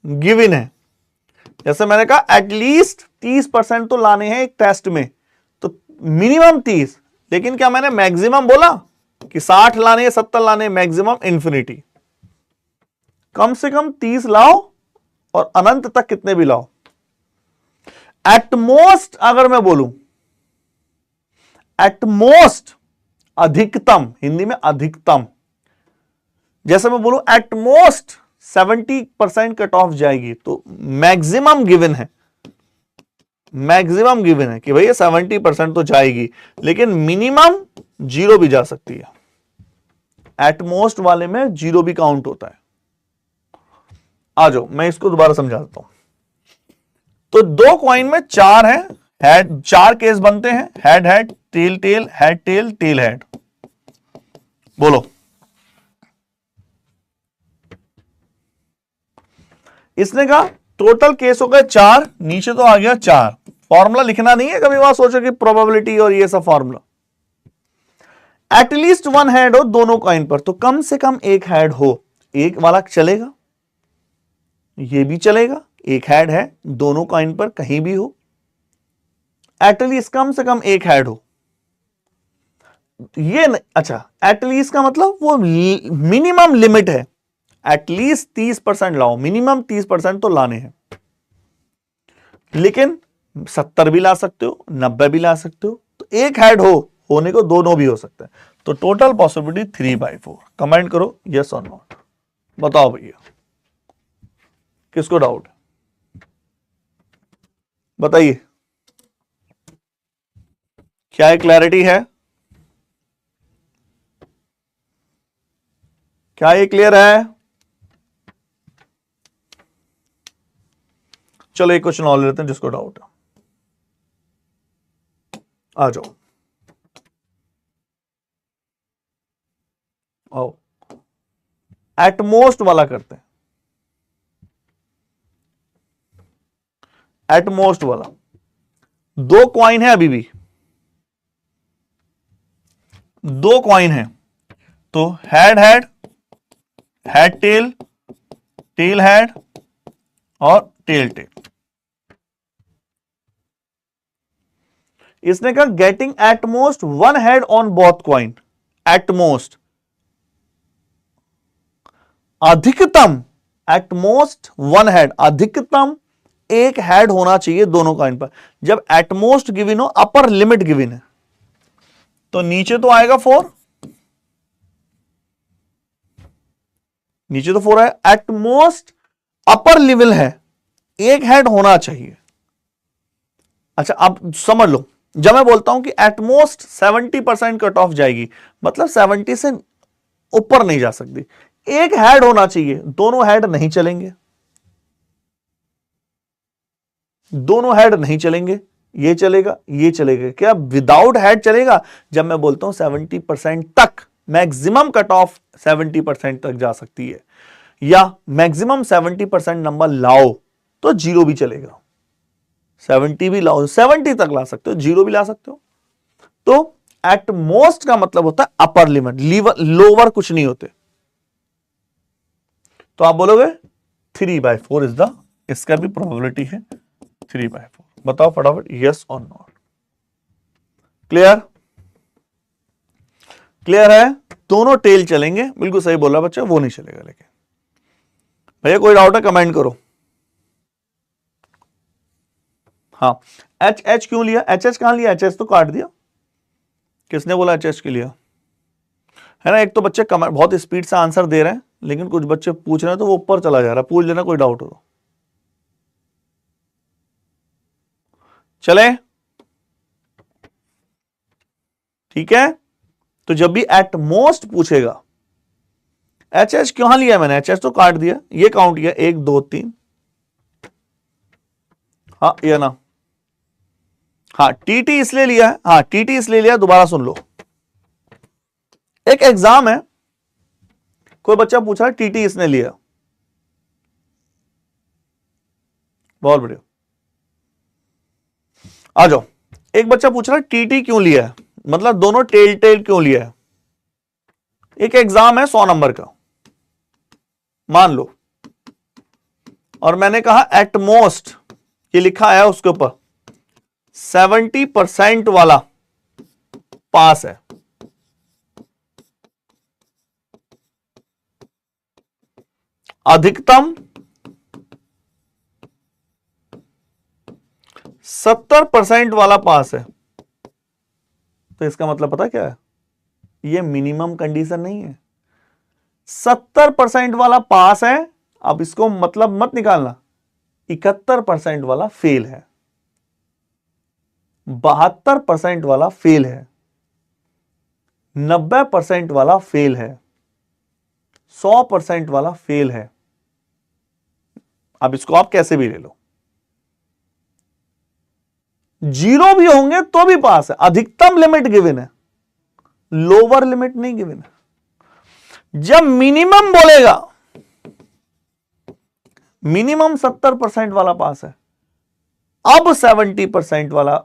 गिवन है। जैसे मैंने कहा एटलीस्ट 30% तो लाने हैं एक टेस्ट में, तो मिनिमम 30, लेकिन क्या मैंने मैक्सिमम बोला कि 60 लाने, 70 लाने? Maximum infinity. कम से कम 30 लाओ और अनंत तक कितने भी लाओ। एटमोस्ट अगर मैं बोलूं, एटमोस्ट अधिकतम, हिंदी में अधिकतम, जैसे मैं बोलूं एटमोस्ट 70% कट ऑफ जाएगी, तो मैक्सिमम गिवन है, मैक्सिमम गिवन है कि भैया 70% तो जाएगी, लेकिन मिनिमम 0 भी जा सकती है। एटमोस्ट वाले में 0 भी काउंट होता है। आ जाओ, मैं इसको दोबारा समझा देता हूं। तो दो कॉइन में 4 है, हेड, 4 केस बनते हैं, head head, tail tail, head tail, tail head. बोलो, इसने कहा टोटल केस हो गए 4, नीचे तो आ गया 4। फॉर्मूला लिखना नहीं है, कभी वहां सोचो कि प्रोबेबिलिटी और ये सब फॉर्मूला। एटलीस्ट 1 हेड हो दोनों कॉइन पर, तो कम से कम एक हेड हो, एक वाला चलेगा, ये भी चलेगा, एक हेड है दोनों कॉइन पर कहीं भी हो, एटलीस्ट कम से कम एक हेड हो। ये अच्छा, एटलीस्ट का मतलब वो मिनिमम लिमिट है, एटलीस्ट 30% लाओ, मिनिमम 30% तो लाने हैं, लेकिन 70 भी ला सकते हो, 90 भी ला सकते हो, तो एक हेड होने को दोनों भी हो सकता है। तो टोटल पॉसिबिलिटी 3/4। कमेंट करो यस और नॉट, बताओ भैया किसको डाउट है, बताइए, क्या ये क्लैरिटी है? क्या ये क्लियर है? चलो एक क्वेश्चन और लेते हैं जिसको डाउट है, आ जाओ, आओ, एटमोस्ट वाला करते हैं। एटमोस्ट वाला, दो कॉइन है, अभी भी दो कॉइन है, तो head head, head tail, tail head और टेल टेल। इसने कहा getting at most 1 head on both coin, at most अधिकतम, एटमोस्ट 1 हेड, अधिकतम एक हेड होना चाहिए दोनों कॉइन पर। जब एटमोस्ट गिवन हो, अपर लिमिट गिवन है, तो नीचे तो आएगा 4, नीचे तो 4 है, एटमोस्ट अपर लेवल है, एक हेड होना चाहिए। अच्छा अब समझ लो, जब मैं बोलता हूं कि एटमोस्ट 70% कट ऑफ जाएगी, मतलब 70 से ऊपर नहीं जा सकती, एक हेड होना चाहिए, दोनों हेड नहीं चलेंगे, दोनों हेड नहीं चलेंगे, ये चलेगा, ये चलेगा, क्या विदाउट हेड चलेगा? जब मैं बोलता हूं 70% तक, मैक्सिमम कट ऑफ 70% तक जा सकती है, या मैक्सिमम 70% नंबर लाओ तो 0 भी चलेगा। 70 भी लाओ, 70 तक ला सकते हो, 0 भी ला सकते हो। तो एट मोस्ट का मतलब होता है अपर लिमिट, लोअर कुछ नहीं होते। तो आप बोलोगे 3/4 इज द, इसका भी प्रोबेबिलिटी है 3/4। बताओ फटाफट, यस और नॉट। क्लियर? क्लियर है? दोनों टेल चलेंगे, बिल्कुल सही बोला बच्चा, वो नहीं चलेगा। लेकिन भैया कोई डाउट है कमेंट करो। हाँ, एच एच क्यों लिया? एच एच कहां लिया? एच एच तो काट दिया। किसने बोला एच एच के लिया? है ना, एक तो बच्चे कमेंट बहुत स्पीड से आंसर दे रहे हैं, लेकिन कुछ बच्चे पूछ रहे हैं तो वो ऊपर चला जा रहा है। पूछ लेना कोई डाउट हो तो। चले, ठीक है। तो जब भी एट मोस्ट पूछेगा, एच एच क्यों लिया मैंने? एच एच तो काट दिया, ये काउंट किया 1 2 3। हाँ या ना? हाँ, टीटी इसलिए लिया है, हाँ टीटी इसलिए लिया, दोबारा सुन लो। एक एग्जाम है, कोई बच्चा पूछ रहा है टीटी इसने लिया, बहुत बढ़िया, आ जाओ। एक बच्चा पूछ रहा है टीटी क्यों लिया है, मतलब दोनों टेल टेल क्यों लिया है। एक एग्जाम है 100 नंबर का, मान लो, और मैंने कहा एट मोस्ट, ये लिखा है उसके ऊपर 70% वाला पास है। अधिकतम 70% वाला पास है। तो इसका मतलब पता क्या है? ये मिनिमम कंडीशन नहीं है। 70% वाला पास है, अब इसको मतलब मत निकालना। 71% वाला फेल है, 72% वाला फेल है, 90% वाला फेल है, 100% वाला फेल है। अब इसको आप कैसे भी ले लो, 0 भी होंगे तो भी पास है। अधिकतम लिमिट गिवन है, लोअर लिमिट नहीं गिवन है। जब मिनिमम बोलेगा, मिनिमम 70% वाला पास है, अब 70% वाला,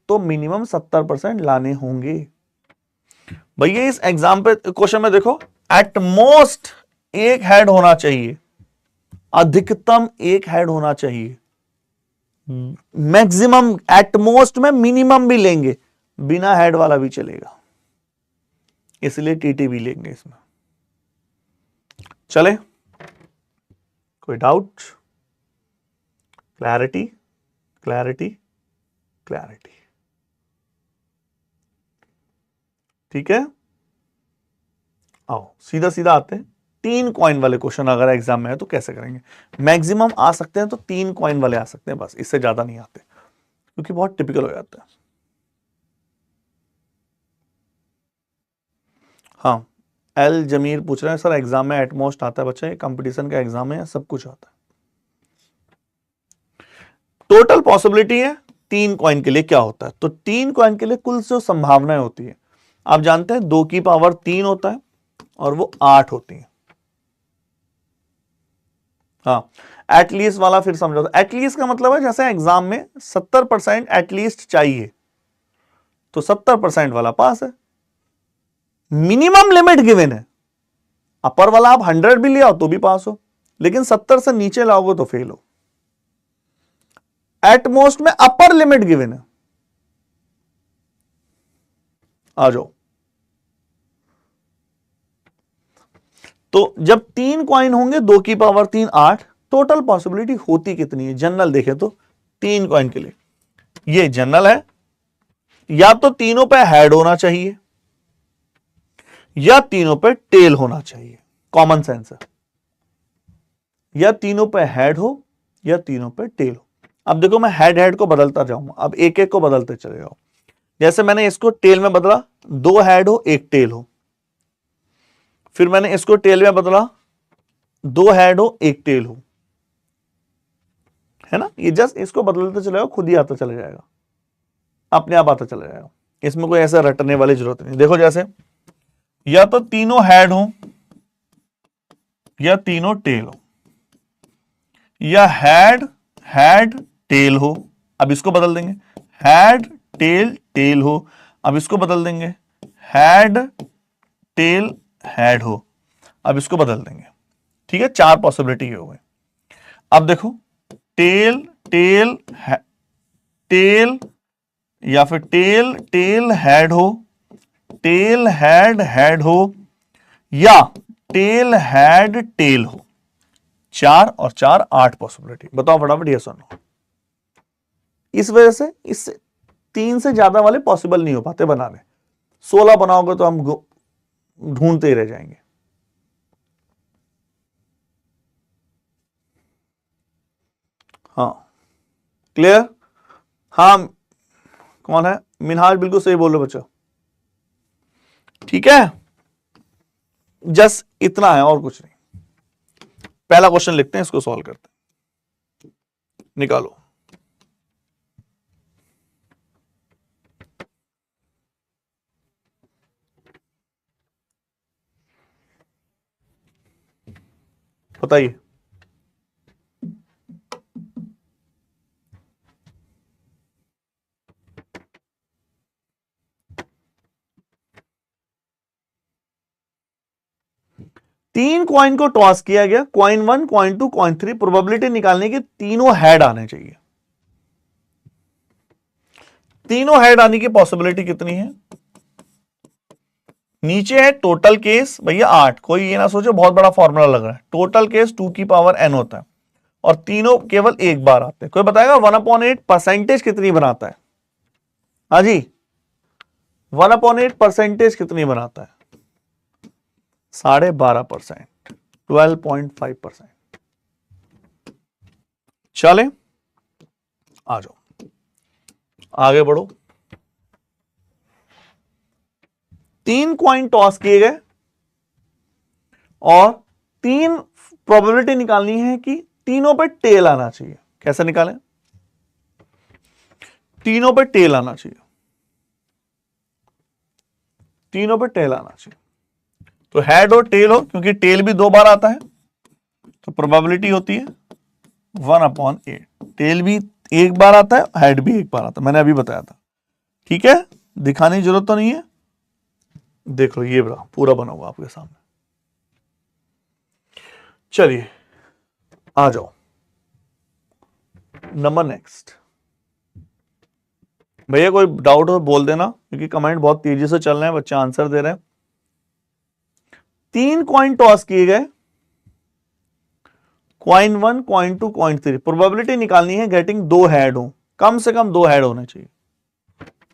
तो मिनिमम 70% लाने होंगे। भैया इस एग्जाम पे क्वेश्चन में देखो, एट मोस्ट एक हेड होना चाहिए, अधिकतम एक हेड होना चाहिए, मैक्सिमम एट मोस्ट में मिनिमम भी लेंगे, बिना हेड वाला भी चलेगा, इसलिए टीटी भी लेंगे इसमें। चले, कोई डाउट? क्लैरिटी क्लैरिटी क्लैरिटी, ठीक है। आओ सीधा सीधा आते हैं, 3 कॉइन वाले क्वेश्चन अगर एग्जाम में है तो कैसे करेंगे। मैक्सिमम आ सकते हैं तो 3 कॉइन वाले आ सकते हैं, बस इससे ज्यादा नहीं आते, क्योंकि बहुत टिपिकल हो जाता है। हाँ, एल जमीर पूछ रहे हैं सर एग्जाम में एटमोस्ट आता है बच्चा, ये कंपटीशन का एग्जाम है, सब कुछ आता है। टोटल पॉसिबिलिटी है 3 कॉइन के लिए क्या होता है, तो 3 कॉइन के लिए कुल जो संभावनाएं होती है, आप जानते हैं 2 की पावर 3 होता है और वो 8 होती है। हाँ, एटलीस्ट वाला फिर समझो, एटलीस्ट का मतलब है जैसे एग्जाम में 70% एटलीस्ट चाहिए, तो 70% वाला पास है। मिनिमम लिमिट गिवन है, अपर वाला आप 100 भी ले आओ तो भी पास हो, लेकिन 70 से नीचे लाओगे तो फेल हो। एट मोस्ट में अपर लिमिट गिवन है, आ जाओ। तो जब 3 कॉइन होंगे, 2 की पावर 3 8, टोटल पॉसिबिलिटी होती कितनी है जनरल देखे तो 3 कॉइन के लिए? ये जनरल है, या तो तीनों पे हेड होना चाहिए या तीनों पे टेल होना चाहिए, कॉमन सेंस है। या तीनों पे हेड हो या तीनों पे टेल हो। अब देखो मैं हेड हेड को बदलता जाऊंगा, अब एक एक को बदलते चले जाओ। जैसे मैंने इसको टेल में बदला, 2 हेड हो 1 टेल हो, फिर मैंने इसको टेल में बदला, 2 हेड हो 1 टेल हो, है ना। ये जस्ट इसको बदलते चले जाओ, खुद ही आता चला जाएगा, अपने आप आता चला जाएगा, इसमें कोई ऐसा रटने वाली जरूरत नहीं। देखो जैसे या तो तीनों हेड हो या तीनों टेल हो, या हैड टेल हो, अब इसको बदल देंगे, हैड टेल टेल हो, अब इसको बदल देंगे, हैड टेल हैड हो, अब इसको बदल देंगे। ठीक है, 4 पॉसिबिलिटी हो गई। अब देखो, टेल टेल टेल, या फिर टेल टेल हैड हो, टेल हैड हो, या टेल हैड टेल हो। 4 और 4 8 पॉसिबिलिटी। बताओ फटाफट, यस और नो। इस वजह से इससे 3 से ज्यादा वाले पॉसिबल नहीं हो पाते बनाने। 16 बनाओगे तो हम ढूंढते ही रह जाएंगे। हाँ, क्लियर? हाँ, कौन है? मिनहाज बिल्कुल सही बोल रहे बच्चों। ठीक है, जस्ट इतना है और कुछ नहीं। पहला क्वेश्चन लिखते हैं, इसको सॉल्व करते हैं। निकालो। बताइए। तीन कॉइन को टॉस किया गया, कॉइन 1, कॉइन 2, कॉइन 3। प्रोबेबिलिटी निकालने की तीनों हेड आने चाहिए। तीनों हेड आने की पॉसिबिलिटी कितनी है? नीचे है टोटल केस भैया 8। कोई ये ना सोचो बहुत बड़ा फॉर्मूला लग रहा है। टोटल केस 2 की पावर n होता है और तीनों केवल एक बार आते हैं। कोई बताएगा 1/8 परसेंटेज कितनी बनाता है? हाँ जी, 1/8 परसेंटेज कितनी बनाता है? 12.5%, 12.5%। चले, आ जाओ, आगे बढ़ो। 3 कॉइन टॉस किए गए और 3 प्रोबेबिलिटी निकालनी है कि तीनों पे टेल आना चाहिए। कैसे निकालें? तीनों पे टेल आना चाहिए, तीनों पे टेल आना चाहिए। तो हेड और टेल हो, क्योंकि टेल भी 2 बार आता है, तो प्रोबेबिलिटी होती है 1/8। टेल भी एक बार आता है, हेड भी एक बार आता है, मैंने अभी बताया था। ठीक है, दिखाने की जरूरत तो नहीं है। देख लो, ये पूरा बना हुआ आपके सामने। चलिए आ जाओ, नंबर नेक्स्ट। भैया कोई डाउट हो बोल देना, क्योंकि कमेंट बहुत तेजी से चल रहे हैं, बच्चे आंसर दे रहे हैं। 3 कॉइन टॉस किए गए, कॉइन 1, कॉइन 2, कॉइन 3। प्रोबेबिलिटी निकालनी है गेटिंग 2 हेड हो, कम से कम 2 हेड होने चाहिए।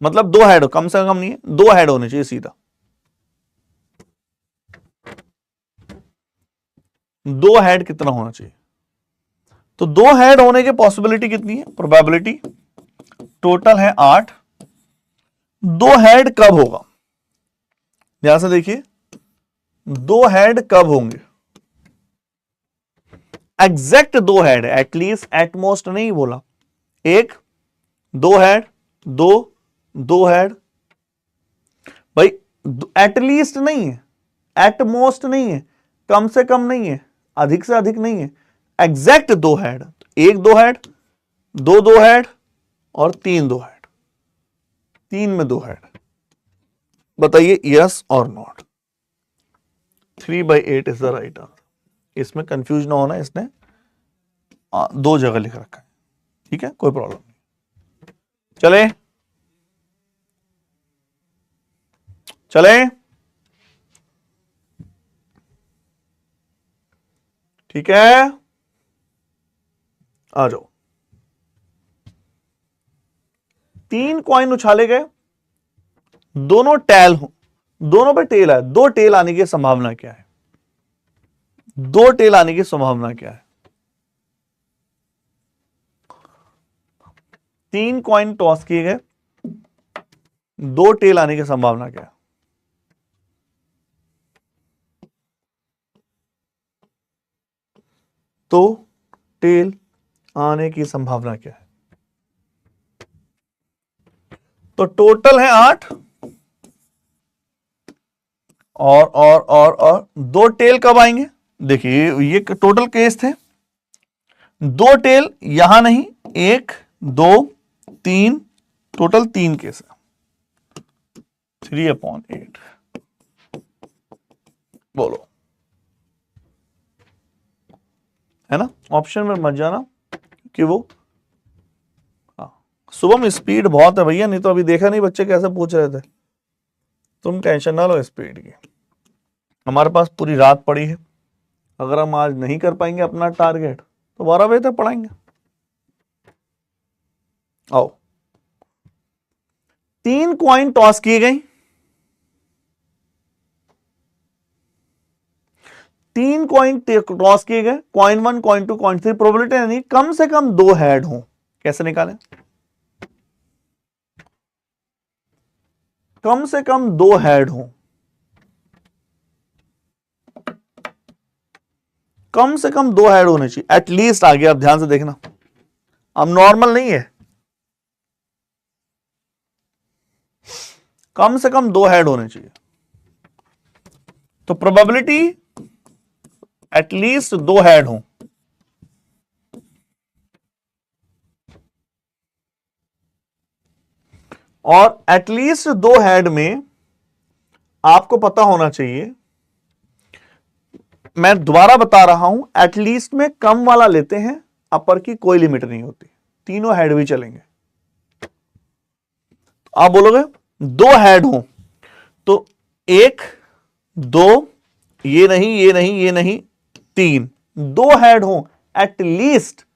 मतलब 2 हेड हो, कम से कम नहीं है, 2 हेड होने चाहिए सीधा। 2 हेड कितना होना चाहिए? तो 2 हेड होने की पॉसिबिलिटी कितनी है? प्रोबेबिलिटी टोटल है 8। 2 हेड कब होगा? ध्यान से देखिए, 2 हेड कब होंगे? एग्जैक्ट 2 हेड, एटलीस्ट एटमोस्ट नहीं बोला। 1, 2 हेड, 2 हेड। भाई एटलीस्ट नहीं है, एटमोस्ट नहीं है, कम से कम नहीं है, अधिक से अधिक नहीं है, एग्जैक्ट 2 हेड। 1 2 हेड, 2 हेड और 3 2 हेड। 3 में 2 हेड। बताइए यस और not. 3/8 is the right answer. इसमें कंफ्यूज ना होना, इसने 2 जगह लिख रखा है। ठीक है, कोई प्रॉब्लम नहीं। चले चले, ठीक है, आ जाओ। 3 कॉइन उछाले गए, दोनों टेल हो, दोनों पे टेल है। 2 टेल आने की संभावना क्या है? 2 टेल आने की संभावना क्या है? 3 कॉइन टॉस किए गए, 2 टेल आने की संभावना क्या है? तो टेल आने की संभावना क्या है? तो टोटल है 8 और 2 टेल कब आएंगे? देखिए ये टोटल केस थे, 2 टेल यहां नहीं, 1 2 3, टोटल 3 केस है, 3/8। बोलो, है ना? ऑप्शन में मत जाना कि वो शुभम स्पीड बहुत है भैया, नहीं तो अभी देखा नहीं बच्चे कैसे पूछ रहे थे। तुम टेंशन ना लो स्पीड की, हमारे पास पूरी रात पड़ी है। अगर हम आज नहीं कर पाएंगे अपना टारगेट तो 12 बजे तक पढ़ाएंगे। आओ, 3 कॉइन टॉस किए गए, 3 कॉइन टॉस किए गए, कॉइन 1 कॉइन 2 कॉइन 3, प्रोबेबिलिटी यानी कम से कम 2 हेड हो। कैसे निकालें? कम से कम 2 हेड हो, कम से कम 2 हेड होने चाहिए एटलीस्ट। आ गया, अब ध्यान से देखना, अब नॉर्मल नहीं है, कम से कम 2 हेड होने चाहिए। तो प्रोबेबिलिटी एटलीस्ट 2 हेड हो। और एटलीस्ट 2 हेड में आपको पता होना चाहिए, मैं दोबारा बता रहा हूं, एटलीस्ट में कम वाला लेते हैं, अपर की कोई लिमिट नहीं होती, तीनों हेड भी चलेंगे। आप बोलोगे 2 हेड हो तो 1 2, ये नहीं ये नहीं ये नहीं, 3, 2 हेड हो एटलीस्ट,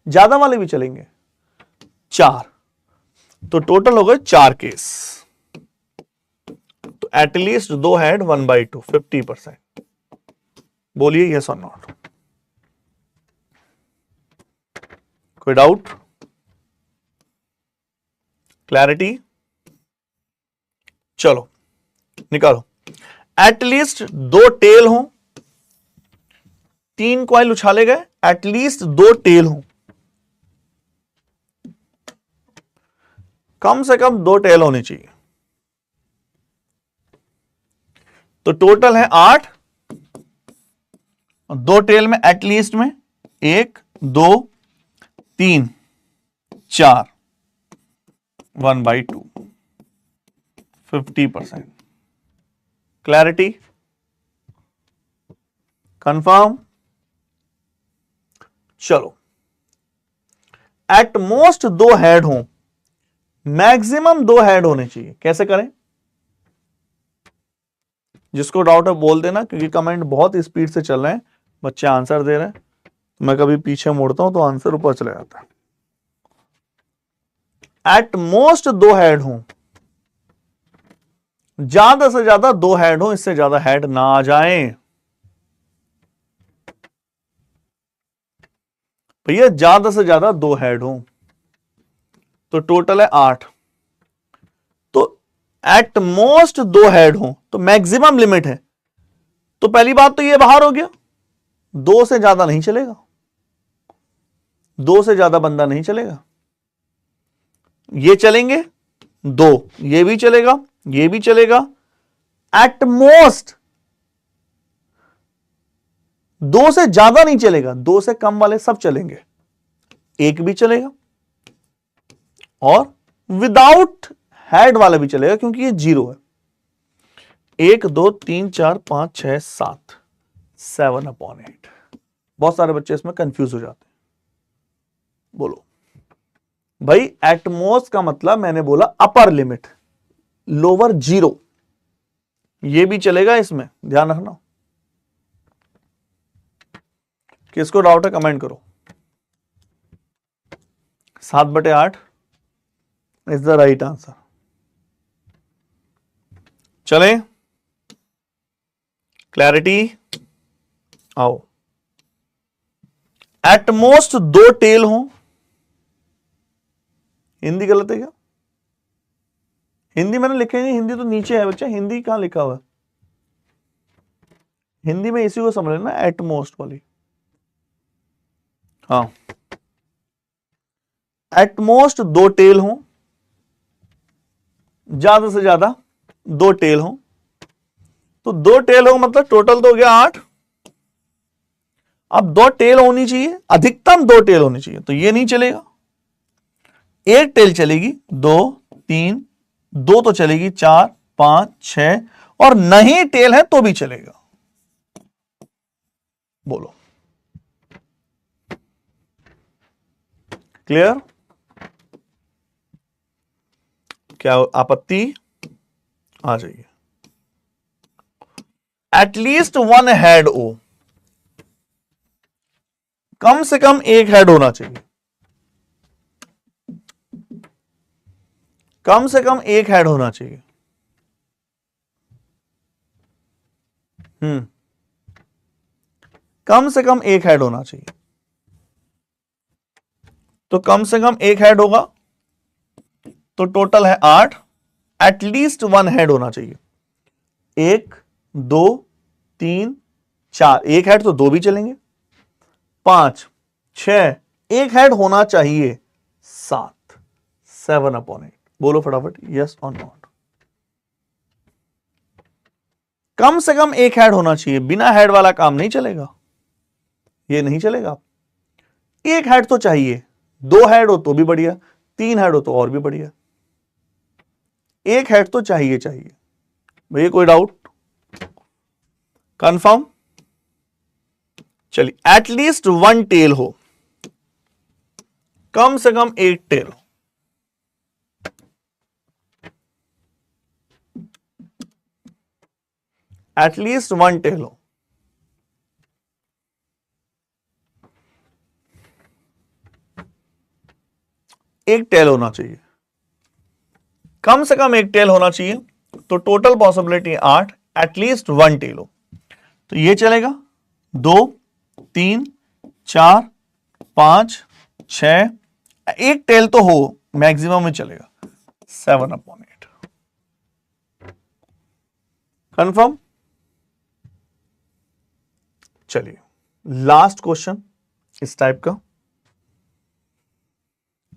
ज्यादा वाले भी चलेंगे, 4, तो टोटल हो गए 4 केस। तो एटलीस्ट 2 हेड 1/2, 50%। बोलिए यस और नॉट। कोई डाउट? क्लैरिटी? चलो निकालो। एटलीस्ट 2 टेल हो, 3 कॉइल उछाले गए, एटलीस्ट 2 टेल हो, कम से कम 2 टेल होनी चाहिए। तो टोटल है 8, 2 टेल में एटलीस्ट में 1 2 3 4, 1/2, 50%। क्लैरिटी? कंफर्म? चलो, एट मोस्ट 2 हेड हो, मैक्सिमम 2 हेड होने चाहिए। कैसे करें? जिसको डाउट है बोल देना, क्योंकि कमेंट बहुत स्पीड से चल रहे हैं, बच्चे आंसर दे रहे हैं, मैं कभी पीछे मुड़ता हूं तो आंसर ऊपर चले जाता है। एट मोस्ट 2 हेड हो, ज्यादा से ज्यादा 2 हेड हो, इससे ज्यादा हेड ना आ जाए। भैया ज्यादा से ज्यादा 2 हेड हो, तो टोटल है 8। तो एट मोस्ट 2 हेड हो तो मैक्सिमम लिमिट है, तो पहली बात तो ये बाहर हो गया, 2 से ज्यादा नहीं चलेगा, 2 से ज्यादा बंदा नहीं चलेगा। ये चलेंगे 2, ये भी चलेगा, ये भी चलेगा। एट मोस्ट 2 से ज्यादा नहीं चलेगा, 2 से कम वाले सब चलेंगे, 1 भी चलेगा, और विदाउट हेड वाला भी चलेगा, क्योंकि ये 0 है। 1 2 3 4 5 6 7, 7/8। बहुत सारे बच्चे इसमें कंफ्यूज हो जाते हैं। बोलो भाई, एटमोस्ट का मतलब मैंने बोला अपर लिमिट, लोअर 0, ये भी चलेगा, इसमें ध्यान रखना। किसको डाउट है कमेंट करो। 7/8 इज द राइट आंसर। चले, क्लैरिटी? आओ, एटमोस्ट 2 टेल हो, हिंदी गलत है क्या? हिंदी मैंने लिखा ही नहीं, हिंदी तो नीचे है बच्चा, हिंदी कहां लिखा हुआ है? हिंदी में इसी को समझ लेना, एटमोस्ट वाली। हाँ, एटमोस्ट 2 टेल हो, ज्यादा से ज्यादा 2 टेल हो, तो 2 टेल हो मतलब टोटल तो हो गया 8, अब 2 टेल होनी चाहिए, अधिकतम 2 टेल होनी चाहिए, तो ये नहीं चलेगा। एक टेल चलेगी, 2 3, 2 तो चलेगी, 4 5 6, और नहीं टेल है तो भी चलेगा। बोलो, क्लियर? क्या आपत्ति? आ जाइए। एटलीस्ट 1 हेड हो, कम से कम एक हेड होना चाहिए, कम से कम एक हेड होना चाहिए। कम से कम एक हेड होना चाहिए, तो कम से कम एक हेड होगा, तो टोटल है 8। एटलीस्ट 1 हेड होना चाहिए, 1 2 3 4, एक हेड तो 2 भी चलेंगे, 5 6, एक हेड होना चाहिए 7, 7/8। बोलो फटाफट, यस और नॉट। कम से कम एक हेड होना चाहिए, बिना हेड वाला काम नहीं चलेगा, ये नहीं चलेगा। एक हेड तो चाहिए, 2 हेड हो तो भी बढ़िया, 3 हेड हो तो और भी बढ़िया, एक हेड तो चाहिए चाहिए। भैया कोई डाउट? कंफर्म? चलिए, एटलीस्ट 1 टेल हो, कम से कम एक टेल हो, एटलीस्ट 1 टेल हो, एक टेल होना चाहिए, कम से कम एक टेल होना चाहिए, तो टोटल पॉसिबिलिटी 8, एटलीस्ट 1 टेल हो, तो ये चलेगा 2 3 4 5 6, एक टेल तो हो, मैक्सिमम में चलेगा 7/8। कंफर्म? चलिए, लास्ट क्वेश्चन इस टाइप का,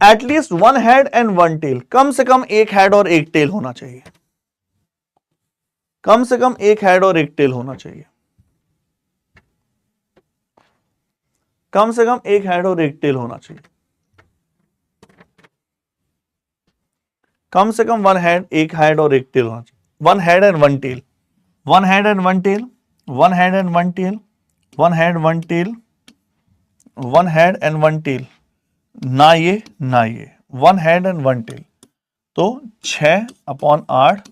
एटलीस्ट 1 हेड एंड 1 टेल, कम से कम एक हेड और एक टेल होना चाहिए, कम से कम एक हेड और एक टेल होना चाहिए, कम से कम एक हेड और एक टेल होना चाहिए, कम से कम 1 हेड, एक हेड और एक टेल होना चाहिए, 1 head and 1 tail, 1 head and 1 tail, 1 head and 1 tail, 1 head 1 tail, 1 head and 1 tail, ना ये ना ये, 1 हेड एंड 1 टेल, तो 6/8,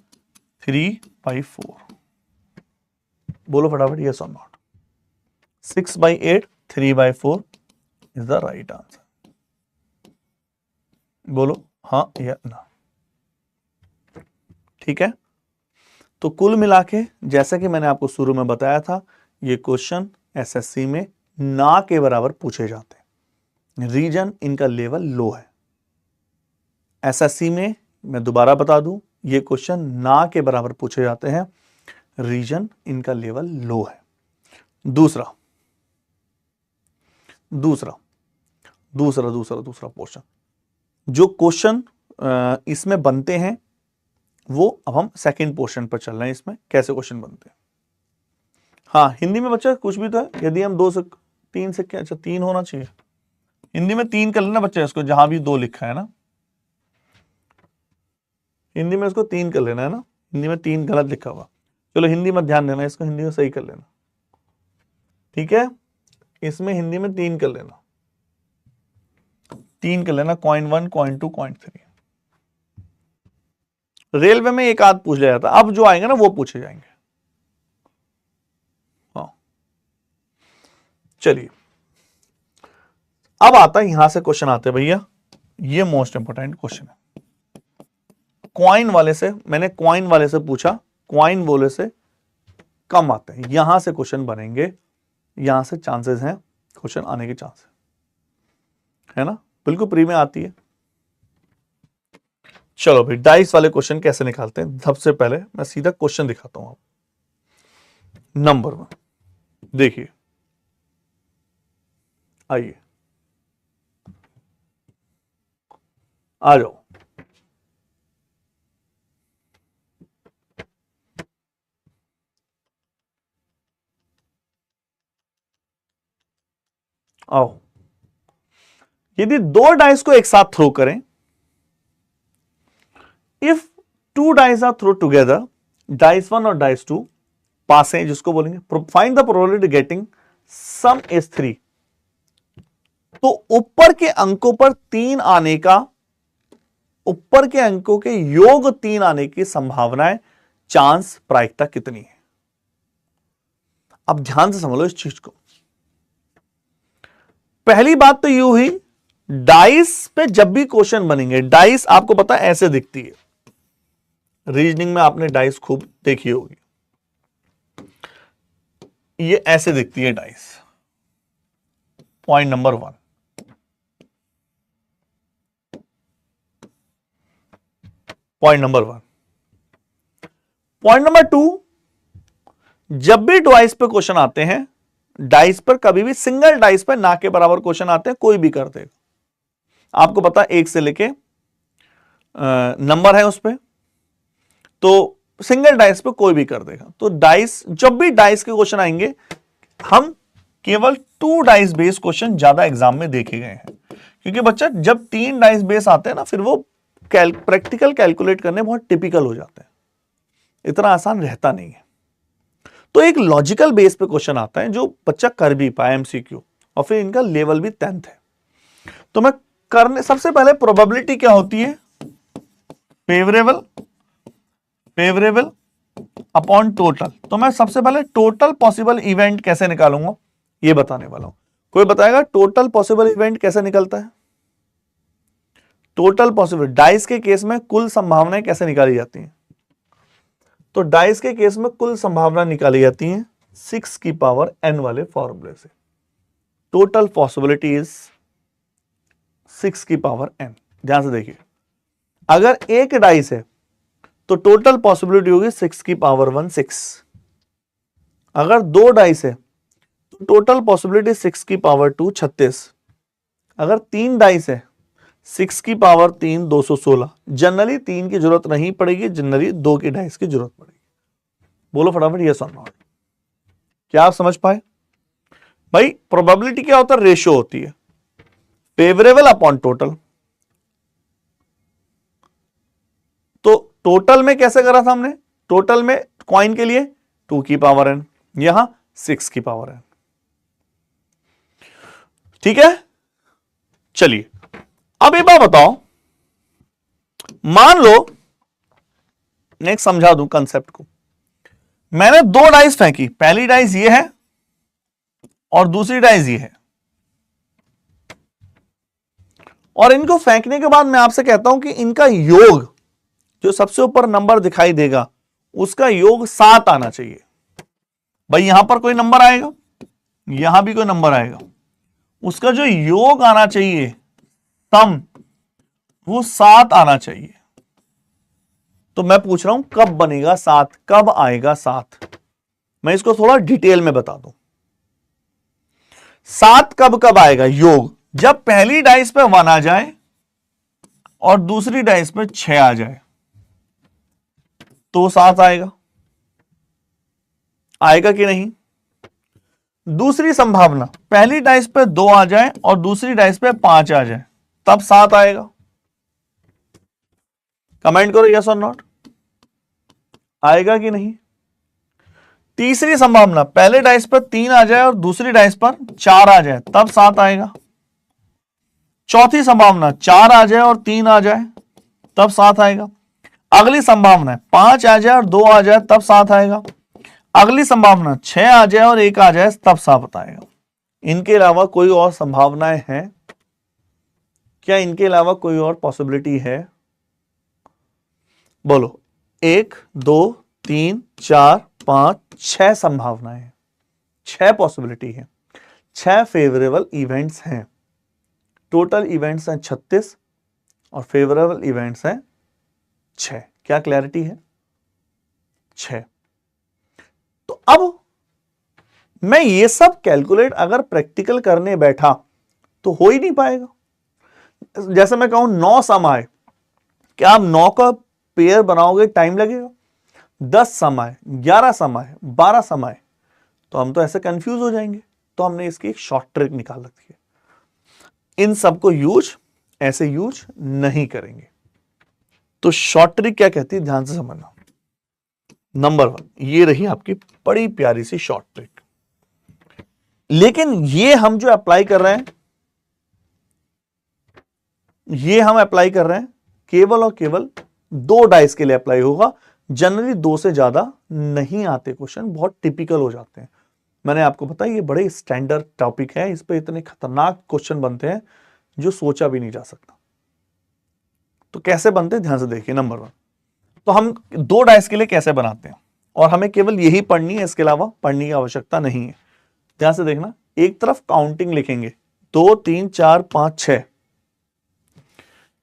3/4। बोलो फटाफट, यस और not. 6/8, 3/4 is the right answer. बोलो हाँ या ना। ठीक है, तो कुल मिला के जैसा कि मैंने आपको शुरू में बताया था, ये क्वेश्चन एसएससी में ना के बराबर पूछे जाते हैं, रीजन इनका लेवल लो है। एसएससी में मैं दोबारा बता दूं, ये क्वेश्चन ना के बराबर पूछे जाते हैं, रीजन इनका लेवल लो है। दूसरा दूसरा दूसरा दूसरा दूसरा क्वेश्चन, जो क्वेश्चन इसमें बनते हैं वो अब हम सेकंड पोर्शन पर चल रहे हैं, इसमें कैसे क्वेश्चन बनते हैं। हाँ, हिंदी में बच्चा कुछ भी तो है, यदि हम 2 से 3 से क्या, अच्छा 3 होना चाहिए, हिंदी में 3 कर लेना बच्चा, इसको जहां भी 2 लिखा है ना, हिंदी में इसको 3 कर लेना है ना, हिंदी में 3 गलत लिखा हुआ, चलो हिंदी में ध्यान देना, इसको हिंदी में सही कर लेना, ठीक है, इसमें हिंदी में 3 कर लेना, 3 कर लेना, कॉइन 1 कॉइन 2 कॉइन 3। रेलवे में एक आध पूछ लिया था, अब जो आएंगे ना वो पूछे जाएंगे। हाँ, चलिए, अब आता है, यहां से क्वेश्चन आते हैं भैया, ये मोस्ट इंपोर्टेंट क्वेश्चन है। क्वाइन वाले से, मैंने क्वाइन वाले से पूछा, क्वाइन बोले से कम आते हैं, यहां से क्वेश्चन बनेंगे, यहां से चांसेस हैं क्वेश्चन आने के चांस है ना, बिल्कुल प्री में आती है। चलो भाई, डाइस वाले क्वेश्चन कैसे निकालते हैं, सबसे पहले मैं सीधा क्वेश्चन दिखाता हूं आपको। नंबर 1 देखिए, आइए आ जाओ, आओ, यदि दो डाइस को एक साथ थ्रो करें, if two dice are throw together, dice 1 और डाइस 2 पास हैं, जिसको बोलेंगे find the probability getting sum is 3। तो ऊपर के अंकों पर 3 आने का, ऊपर के अंकों के योग 3 आने की संभावनाएं, चांस, प्रायिकता कितनी है? अब ध्यान से समझ लो इस चीज को। पहली बात तो यू हुई, डाइस पे जब भी क्वेश्चन बनेंगे, डाइस आपको पता है ऐसे दिखती है, रीजनिंग में आपने डाइस खूब देखी होगी, ये ऐसे दिखती है dice. Point number 1। Point number 1। Point number 2, जब भी डाइस पे क्वेश्चन आते हैं, डाइस पर कभी भी सिंगल डाइस पर ना के बराबर क्वेश्चन आते हैं, कोई भी कर देगा। आपको पता है 1 से लेके नंबर है उस पे, तो सिंगल डाइस पे कोई भी कर देगा। तो डाइस, जब भी डाइस के क्वेश्चन आएंगे, हम केवल 2 डाइस बेस क्वेश्चन ज्यादा एग्जाम में देखे गए हैं, क्योंकि बच्चा जब 3 डाइस बेस आते हैं ना, फिर वो प्रैक्टिकल कैलकुलेट करने बहुत टिपिकल हो जाते हैं, इतना आसान रहता नहीं है। तो एक लॉजिकल बेस पे क्वेश्चन आता है जो बच्चा कर भी पाए, एमसीक्यू, और फिर इनका लेवल भी 10th है। तो मैं करने, सबसे पहले प्रोबेबिलिटी क्या होती है? Favourable upon total. तो मैं सबसे पहले टोटल पॉसिबल इवेंट कैसे निकालूंगा ये बताने वाला हूं। कोई बताएगा टोटल पॉसिबल इवेंट कैसे निकलता है? टोटल पॉसिबल, डाइस के केस में कुल संभावनाएं कैसे निकाली जाती हैं? तो डाइस के केस में कुल संभावना निकाली जाती है 6 की पावर n वाले फॉर्मूले से। टोटल पॉसिबिलिटी इज 6 की पावर n। ध्यान से देखिए, अगर एक डाइस है तो टोटल पॉसिबिलिटी होगी 6 की पावर 1 6। अगर 2 डाइस है तो टोटल पॉसिबिलिटी 6 की पावर 2 36। अगर 3 डाइस है 6 की पावर 3 216। जनरली 3 की जरूरत नहीं पड़ेगी, जनरली 2 की डाइस की जरूरत पड़ेगी। बोलो फटाफट यस और नॉट। क्या आप समझ पाए? भाई प्रोबेबिलिटी क्या होता है? रेशियो होती है फेवरेबल अपॉन टोटल। तो टोटल में कैसे करा था हमने? टोटल में कॉइन के लिए 2 की पावर n, यहां 6 की पावर n। ठीक है, चलिए अब एक बात बताओ, मान लो, नेक्स्ट समझा दूं कंसेप्ट को। मैंने 2 डाइस फेंकी, पहली डाइस ये है और दूसरी डाइस ये है, और इनको फेंकने के बाद मैं आपसे कहता हूं कि इनका योग, जो सबसे ऊपर नंबर दिखाई देगा उसका योग 7 आना चाहिए। भाई यहां पर कोई नंबर आएगा, यहां भी कोई नंबर आएगा, उसका जो योग आना चाहिए सम, वो 7 आना चाहिए। तो मैं पूछ रहा हूं कब बनेगा 7, कब आएगा 7? मैं इसको थोड़ा डिटेल में बता दूं। 7 कब कब आएगा योग? जब पहली डाइस पे 1 आ जाए और दूसरी डाइस पे 6 आ जाए तो 7 आएगा। आएगा कि नहीं? दूसरी संभावना, पहली डाइस पे 2 आ जाए और दूसरी डाइस पे 5 आ जाए, तब 7 आएगा। कमेंट करो यस और नॉट, आएगा कि नहीं? तीसरी संभावना, पहले डाइस पर 3 आ जाए और दूसरी डाइस पर 4 आ जाए, तब 7 आएगा। चौथी संभावना, 4 आ जाए और 3 आ जाए, तब 7 आएगा। अगली संभावना 5 आ जाए और 2 आ जाए, तब 7 आएगा। अगली संभावना 6 आ जाए और 1 आ जाए, तब 7 आएगा। इनके अलावा कोई और संभावनाएं हैं क्या? इनके अलावा कोई और पॉसिबिलिटी है? बोलो। 1 2 3 4 5 6 संभावनाएं, 6 पॉसिबिलिटी है, 6 फेवरेबल इवेंट्स हैं। टोटल इवेंट्स हैं 36 और फेवरेबल इवेंट्स हैं 6। क्या क्लैरिटी है? 6। तो अब मैं ये सब कैलकुलेट अगर प्रैक्टिकल करने बैठा तो हो ही नहीं पाएगा। जैसे मैं कहूं 9 सम आए, क्या आप 9 का पेयर बनाओगे? टाइम लगेगा। 10 सम आए, 11 सम आए, 12 सम आए, तो हम तो ऐसे कंफ्यूज हो जाएंगे। तो हमने इसकी एक शॉर्ट ट्रिक निकाल रखी है। इन सबको यूज ऐसे यूज नहीं करेंगे। तो शॉर्ट ट्रिक क्या कहती है, ध्यान से समझना। नंबर 1, ये रही आपकी बड़ी प्यारी सी शॉर्ट ट्रिक। लेकिन ये हम जो अप्लाई कर रहे हैं, ये हम अप्लाई कर रहे हैं केवल और केवल 2 डाइस के लिए अप्लाई होगा। जनरली 2 से ज्यादा नहीं आते क्वेश्चन, बहुत टिपिकल हो जाते हैं। मैंने आपको बताया ये बड़े स्टैंडर्ड टॉपिक है, इस पे इतने खतरनाक क्वेश्चन बनते हैं जो सोचा भी नहीं जा सकता। तो कैसे बनते हैं, ध्यान से देखिए। नंबर 1, तो हम 2 डाइस के लिए कैसे बनाते हैं, और हमें केवल यही पढ़नी है, इसके अलावा पढ़ने की आवश्यकता नहीं है। ध्यान से देखना, एक तरफ काउंटिंग लिखेंगे 2 3 4 5 6।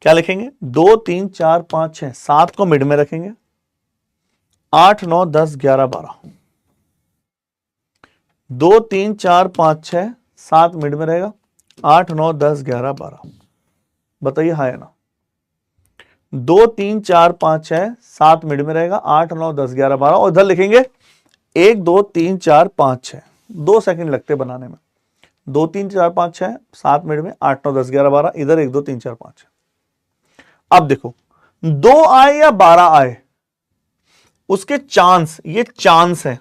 क्या लिखेंगे, 2 3 4 5 6, 7 को मिड में रखेंगे, 8 9 10 11 12। 2 3 4 5 6, 7 मिड में रहेगा, 8 9 10 11 12। बताइए हाँ या ना। 2 3 4 5 6, 7 मिड में रहेगा, 8 9 10 11 12। और इधर लिखेंगे 1 2 3 4 5 6। 2 सेकंड लगते बनाने में। 2 3 4 5 6, 7 मिड में, 8 9 10 11 12। इधर 1 2 3 4 5 6। अब देखो 2 आए या 12 आए, उसके चांस, ये चांस है,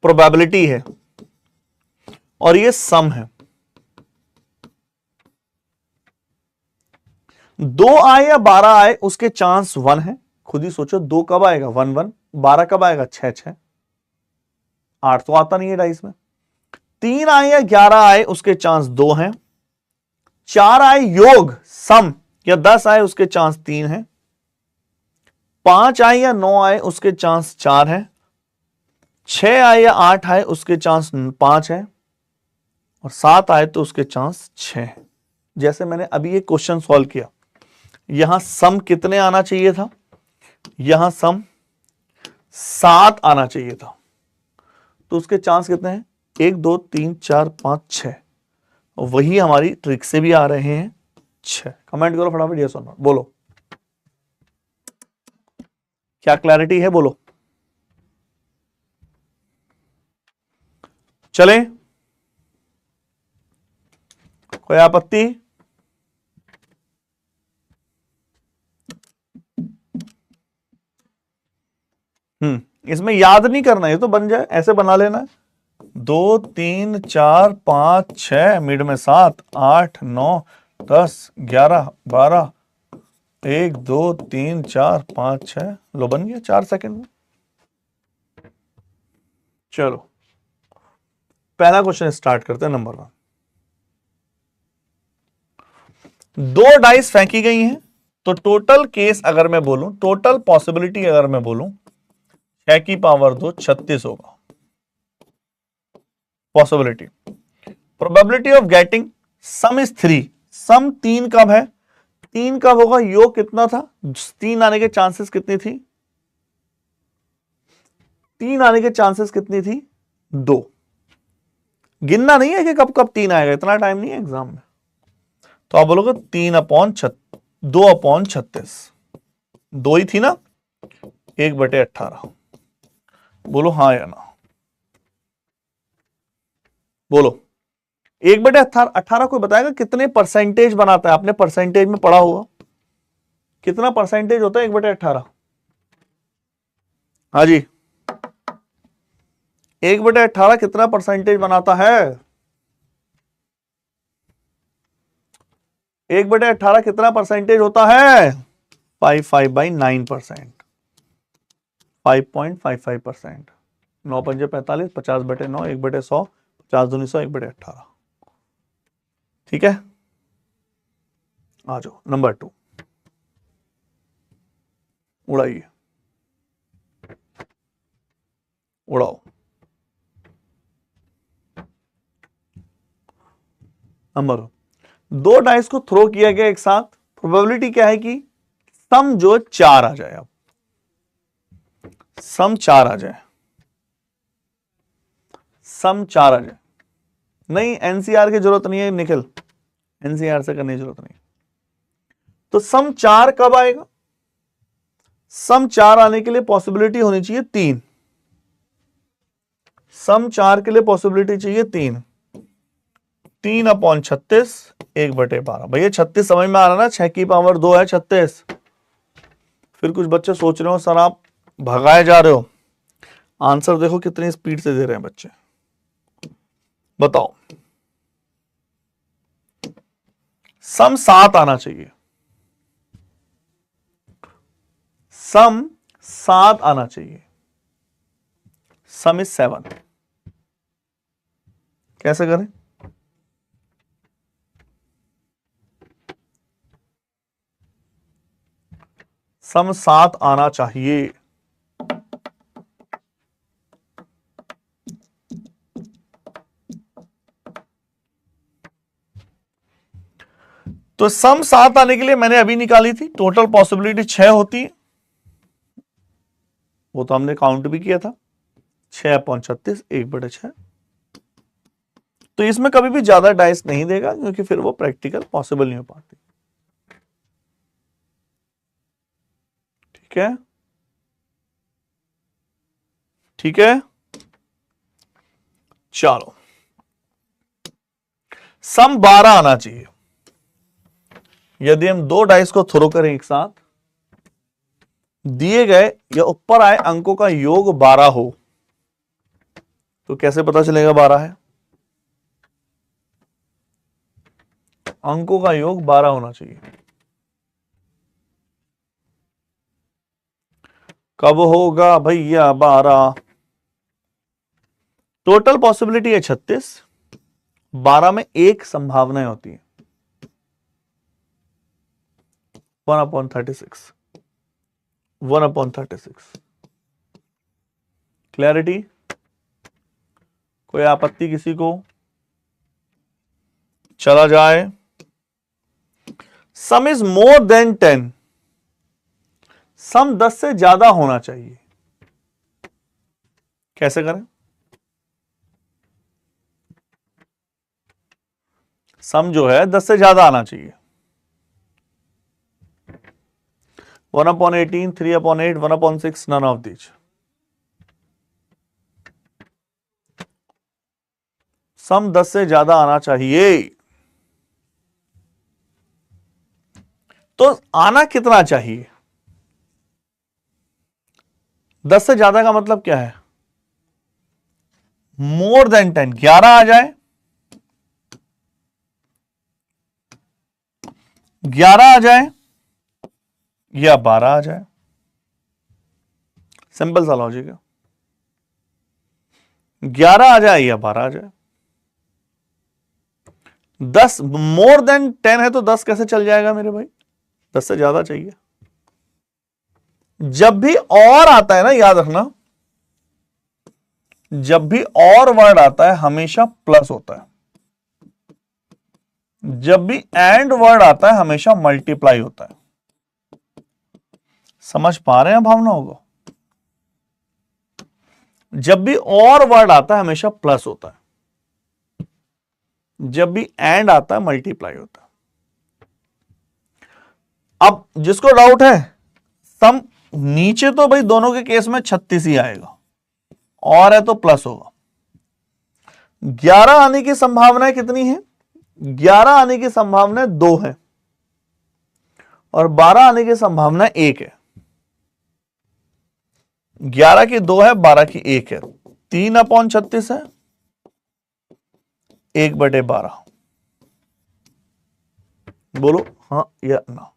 प्रोबेबिलिटी है, और ये सम है। 2 आए या 12 आए, उसके चांस 1 है। खुद ही सोचो 2 कब आएगा, 1 1। 12 कब आएगा, 6 6। 8 तो आता नहीं है डाइस में। 3 आए या 11 आए, उसके चांस 2 हैं। 4 आए योग सम या 10 आए, उसके चांस 3 हैं। 5 आए या 9 आए, उसके चांस 4 हैं। 6 आए या 8 आए, उसके चांस 5 है। और 7 आए तो उसके चांस 6 है। जैसे मैंने अभी ये क्वेश्चन सॉल्व किया, यहां सम कितने आना चाहिए था, यहां सम 7 आना चाहिए था। तो उसके चांस कितने हैं, 1 2 3 4 5 6। वही हमारी ट्रिक से भी आ रहे हैं 6। कमेंट करो फटाफट यस और नो, बोलो क्या क्लैरिटी है, बोलो। चले, कोई आपत्ति? इसमें याद नहीं करना, ये तो बन जाए, ऐसे बना लेना। 2 3 4 5 6, मिड में 7 8 9 10 11 12, 1 2 3 4 5 6। लो बन गया 4 सेकंड में। चलो पहला क्वेश्चन स्टार्ट करते हैं। नंबर 1, 2 डाइस फेंकी गई हैं, तो टोटल केस अगर मैं बोलूं, टोटल पॉसिबिलिटी अगर मैं बोलूं, 6 की पावर 2 36 होगा possibility. Probability of getting sum is 3। सम 3 कब है, 3 कब होगा, योग कितना था, 3 आने के चांसेस कितनी थी, 3 आने के चांसेस कितनी थी, 2। गिनना नहीं है कि कब कब 3 आएगा, इतना टाइम नहीं है एग्जाम में। तो आप बोलोगे 2/36, 2 ही थी ना, 1/18। बोलो हाँ या ना, बोलो। 1/18 को बताएगा कितने परसेंटेज बनाता है, आपने परसेंटेज में पढ़ा होगा, कितना परसेंटेज होता है 1/18। हाँ जी, 1/18 कितना परसेंटेज बनाता है, 1/18 कितना परसेंटेज होता है, 55/9%, 5.55%। 9 पंजे 45, 50/9, 1/100, 50 दूनी 100, 1/18। ठीक है, आ जाओ नंबर 2, उड़ाइए, उड़ाओ। नंबर 2 डाइस को थ्रो किया गया एक साथ, प्रोबेबिलिटी क्या है कि सम जो 4 आ जाए, अब सम 4 आ जाए, सम 4 आ जाए। नहीं एनसीआर की जरूरत नहीं है निखिल, एनसीआर से करने की जरूरत नहीं। तो सम 4 कब आएगा, सम 4 आने के लिए पॉसिबिलिटी होनी चाहिए 3। सम 4 के लिए पॉसिबिलिटी चाहिए 3। 3/36 1/12। भैया 36 समझ में आ रहा ना, 6 की पावर 2 है 36। फिर कुछ बच्चे सोच रहे हो सर आप भगाए जा रहे हो। आंसर देखो कितनी स्पीड से दे रहे हैं बच्चे, बताओ। सम 7 आना चाहिए, सम 7 आना चाहिए। सम इज 7। कैसे करें? सम 7 आना चाहिए। तो सम 7 आने के लिए मैंने अभी निकाली थी, टोटल पॉसिबिलिटी 6 होती है, वो तो हमने काउंट भी किया था, 6/36 1/6। तो इसमें कभी भी ज्यादा डाइस नहीं देगा क्योंकि फिर वो प्रैक्टिकल पॉसिबल नहीं हो पाती। ठीक है, ठीक है, चलो। सम 12 आना चाहिए। यदि हम 2 डाइस को थ्रो करें एक साथ, दिए गए या ऊपर आए अंकों का योग 12 हो, तो कैसे पता चलेगा 12 है? अंकों का योग 12 होना चाहिए। कब होगा भैया 12? टोटल पॉसिबिलिटी है 36, 12 में एक संभावनाएं होती है, 1/36, 1/36। क्लैरिटी? कोई आपत्ति किसी को? चला जाए। सम इज मोर देन 10। सम 10 से ज्यादा होना चाहिए। कैसे करें? सम जो है 10 से ज्यादा आना चाहिए। 1/18, 3/8, 1/6, none of these। सम 10 से ज्यादा आना चाहिए। तो आना कितना चाहिए? 10 से ज्यादा का मतलब क्या है? मोर देन 10, 11 आ जाए, 11 आ जाए या 12 आ जाए। सिंपल सा लॉजिक है। 11 आ जाए या 12 आ जाए। 10 मोर देन 10 है तो 10 कैसे चल जाएगा मेरे भाई? 10 से ज्यादा चाहिए। जब भी और आता है ना, याद रखना, जब भी और वर्ड आता है हमेशा प्लस होता है। जब भी एंड वर्ड आता है हमेशा मल्टीप्लाई होता है। समझ पा रहे हैं भावनाओं को? जब भी और वर्ड आता है हमेशा प्लस होता है, जब भी एंड आता है मल्टीप्लाई होता है। अब जिसको डाउट है, सम नीचे तो भाई दोनों के केस में 36 ही आएगा, और है तो प्लस होगा। 11 आने की संभावना कितनी है? 11 आने की संभावना 2 है और 12 आने की संभावना 1 है। 11 की 2 है, 12 की 1 है, 3/36 है 1/12। बोलो हाँ या ना,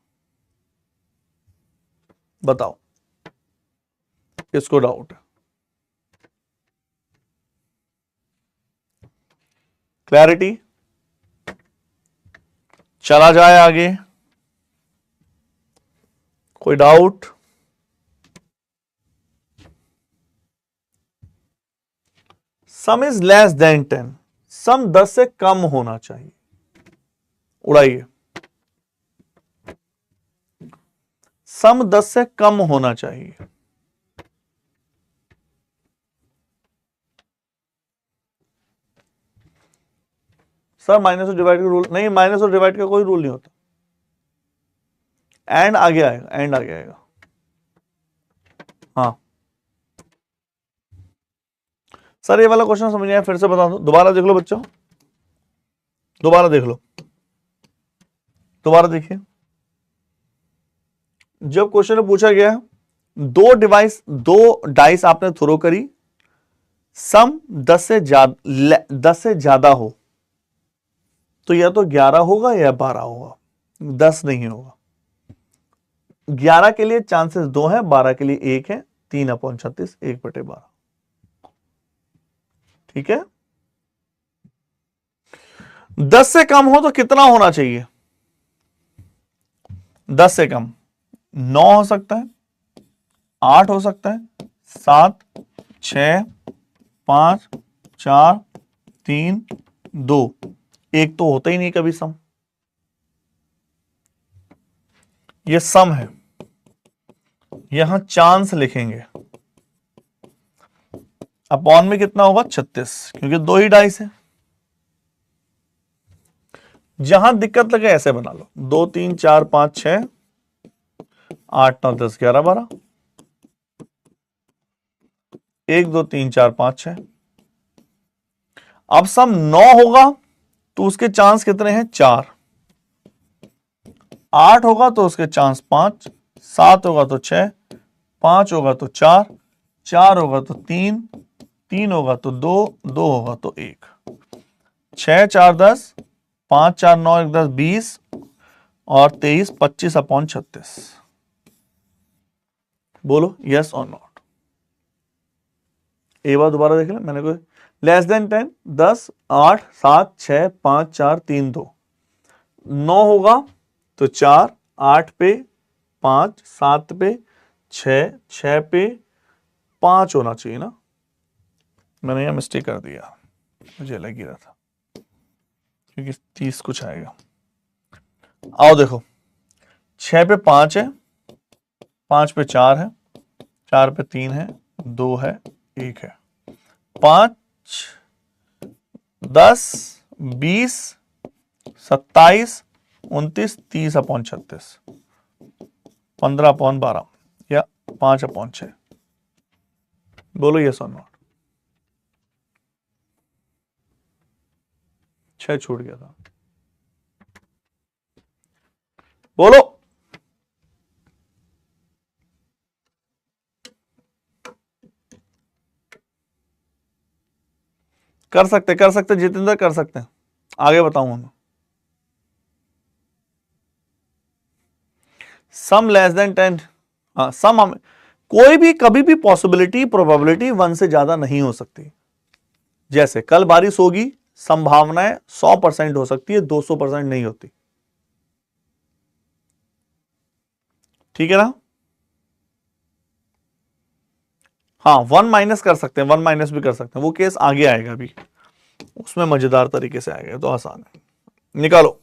बताओ किसको डाउट है? क्लैरिटी? चला जाए आगे। कोई doubt? Some is less than 10। सम 10 से कम होना चाहिए। उड़ाइए। सम 10 से कम होना चाहिए। सर माइनस और डिवाइड का रूल नहीं, माइनस और डिवाइड का कोई रूल नहीं होता। एंड आगे आएगा, एंड आगे आएगा। हाँ सर ये वाला क्वेश्चन समझ नहीं आया, फिर से बता दो, दोबारा देख लो बच्चों। दोबारा देख लो, दोबारा देखिए। जब क्वेश्चन में पूछा गया दो डाइस आपने थ्रो करी, सम 10 से ज्यादा हो, तो या तो 11 होगा या 12 होगा, 10 नहीं होगा। 11 के लिए चांसेस 2 है, 12 के लिए 1 है, 3/36, 1/12। ठीक है। 10 से कम हो तो कितना होना चाहिए? 10 से कम 9 हो सकता है, 8 हो सकता है, 7, 6, 5, 4, 3, 2, एक तो होता ही नहीं कभी सम। ये सम है, यहां चांस लिखेंगे। अपॉन में कितना होगा? 36, क्योंकि 2 ही डाइस है। जहां दिक्कत लगे ऐसे बना लो, 2, 3, 4, 5, 6, 8, 9, 10, 11, 12, 1, 2, 3, 4, 5, 6। अब सम 9 होगा तो उसके चांस कितने हैं? 4। 8 होगा तो उसके चांस 5, 7 होगा तो 6, 5 होगा तो 4, 4 होगा तो 3, 3 होगा तो 2, 2 होगा तो 1, 6, 4, 10, 5, 4, 9, 1, 10, 20 और 23, 25/36। बोलो यस और नॉट। एक बार दोबारा देख ले, मैंने कोई लेस देन 10, 10, 8, 7, 6, 5, 4, 3, 2। 9 होगा तो 4, 8 पे 5, 7 पे 6, 6 पे 5 होना चाहिए ना। मैंने यह मिस्टेक कर दिया, मुझे लग ही रहा था, क्योंकि 30 कुछ आएगा। आओ देखो, 6 पे 5 है, 5 पे 4 है, 4 पे 3 है, 2 है, 1 है, 5, 10, 20, 27, 29, 30/36, 15/12 या 5/6। बोलो यस और नॉट। 6 छूट गया था, बोलो। कर सकते जितेंद्र, कर सकते हैं। आगे बताऊंगा मैं। सम लेस देन 10, हाँ सम हम कोई भी कभी भी पॉसिबिलिटी प्रोबेबिलिटी 1 से ज्यादा नहीं हो सकती। जैसे कल बारिश होगी, संभावनाएं 100% हो सकती है, 200% नहीं होती। ठीक है ना। हाँ 1 माइनस कर सकते हैं, 1 माइनस भी कर सकते हैं, वो केस आगे आएगा अभी, उसमें मजेदार तरीके से आएगा, तो आसान है। निकालो।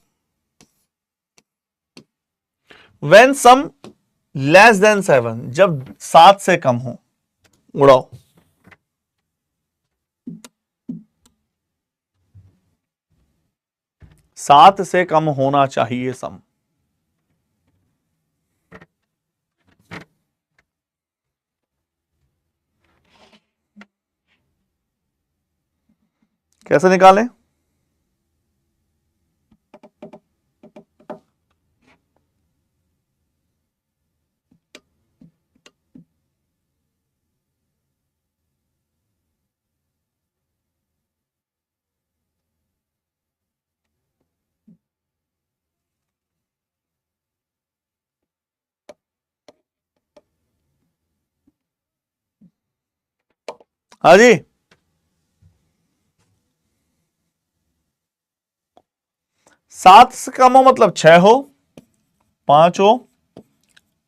When sum less than 7, जब 7 से कम हो, उड़ाओ। सात से कम होना चाहिए सम। कैसे निकालें? हाँ जी, 7 से कम हो मतलब 6 हो, 5 हो,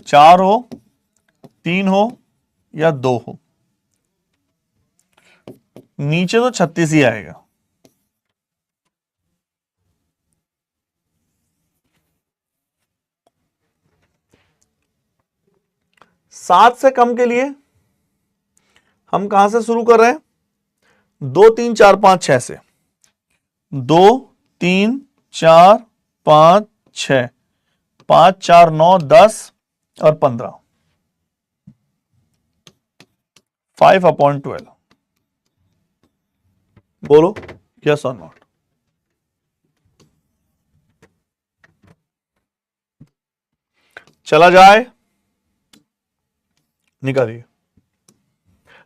4 हो, 3 हो या 2 हो। नीचे तो 36 ही आएगा। सात से कम के लिए हम कहां से शुरू कर रहे हैं? 2, 3, 4, 5, 6 से। 2, 3, 4, 5, 6, 5, 4, 9, 10 और 15, 5/12। बोलो यस और नॉट। चला जाए, निकालिए।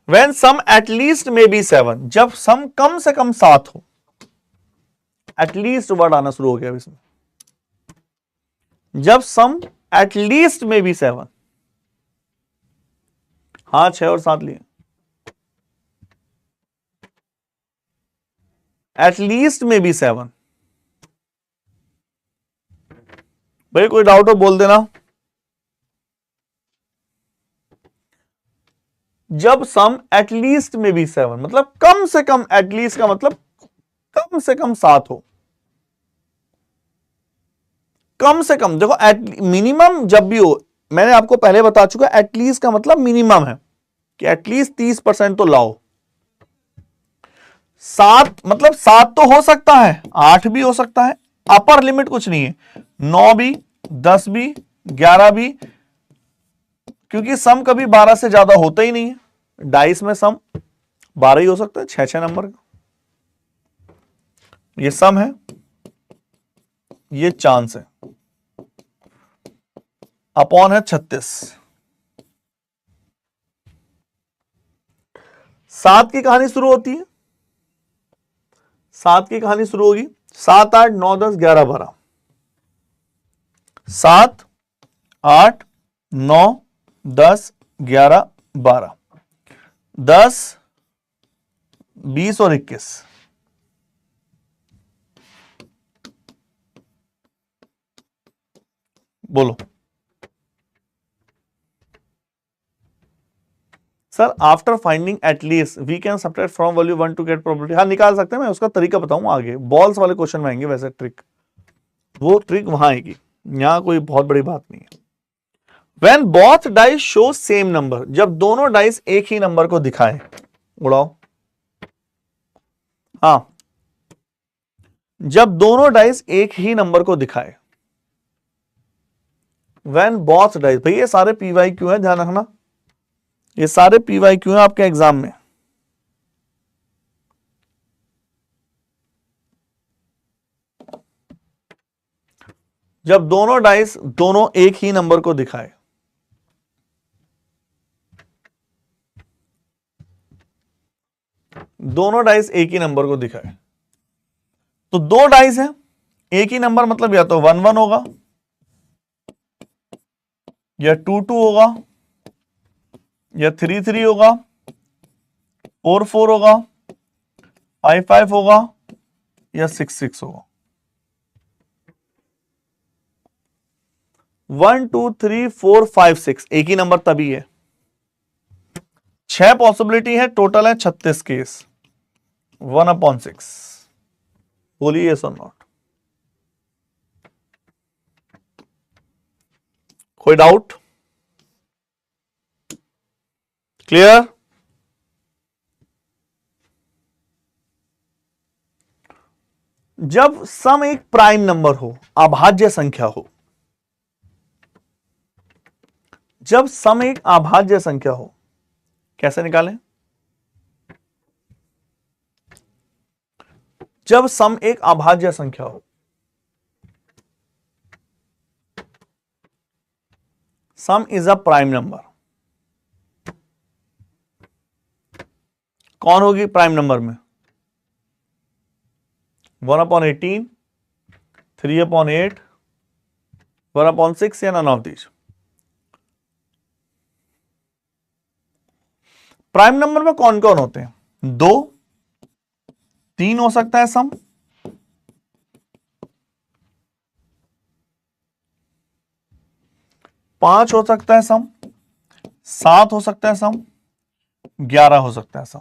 When sum at least may be 7, जब सम कम से कम 7 हो, एटलीस्ट वर्ड आना शुरू हो गया इसमें। जब सम एट लीस्ट में भी 7, हाँ 6 और 7 लिए, एट लीस्ट में भी 7। भाई कोई डाउट हो बोल देना। जब सम एटलीस्ट में भी 7 मतलब कम से कम, एटलीस्ट का मतलब कम से कम 7 हो। कम से कम देखो, मिनिमम जब भी हो, मैंने आपको पहले बता चुका, एटलीस्ट का मतलब मिनिमम है कि एटलीस्ट 30% तो लाओ। 7 मतलब 7 तो हो सकता है, 8 भी हो सकता है, अपर लिमिट कुछ नहीं है। 9 भी, 10 भी, 11 भी, क्योंकि सम कभी 12 से ज्यादा होता ही नहीं है। डाइस में सम 12 ही हो सकता है, 6 नंबर का। ये सम है, ये चांस है, अपॉन है 36। 7 की कहानी शुरू होती है, 7 की कहानी शुरू होगी 7, 8, 9, 10, 11, 12। 7, 8, 9, 10, 11, 12, 10, 20 और 21। बोलो sir, after finding at least we can subtract from value 1 to get probability. हाँ निकाल सकते हैं, मैं उसका तरीका बताऊंगा आगे, बॉल्स वाले क्वेश्चन में आएंगे वैसे ट्रिक, वो ट्रिक वहां आएगी, यहां कोई बहुत बड़ी बात नहीं है। When both dice show same number, जब दोनों डाइस एक ही नंबर को दिखाएं, उड़ाओ। हाँ, जब दोनों डाइस एक ही नंबर को दिखाए, When both dice, भाई ये सारे PYQ है, ध्यान रखना, ये सारे PYQ है आपके एग्जाम में। जब दोनों डाइस दोनों एक ही नंबर को दिखाए, दोनों डाइस एक ही नंबर को दिखाए, तो दो डाइस है एक ही नंबर, मतलब या तो 1 1 होगा, या 2 2 होगा, या 3 3 होगा, 4 4 होगा, 5 5 होगा, या 6 6 होगा। 1 2 3 4 5 6 एक ही नंबर तभी है। 6 पॉसिबिलिटी है, टोटल है 36 केस, 1/6। बोलिए यस और नॉट। कोई डाउट? क्लियर? जब सम एक प्राइम नंबर हो, अभाज्य संख्या हो, जब सम एक अभाज्य संख्या हो, कैसे निकालें? जब सम एक अभाज्य संख्या हो, sum is a prime number. कौन होगी प्राइम नंबर में? 1/18, 3/8, 1/6 या none of these. Prime number में कौन कौन होते हैं? 2, 3 हो सकता है सम, 5 हो सकता है सम, 7 हो सकता है सम, 11 हो सकता है सम।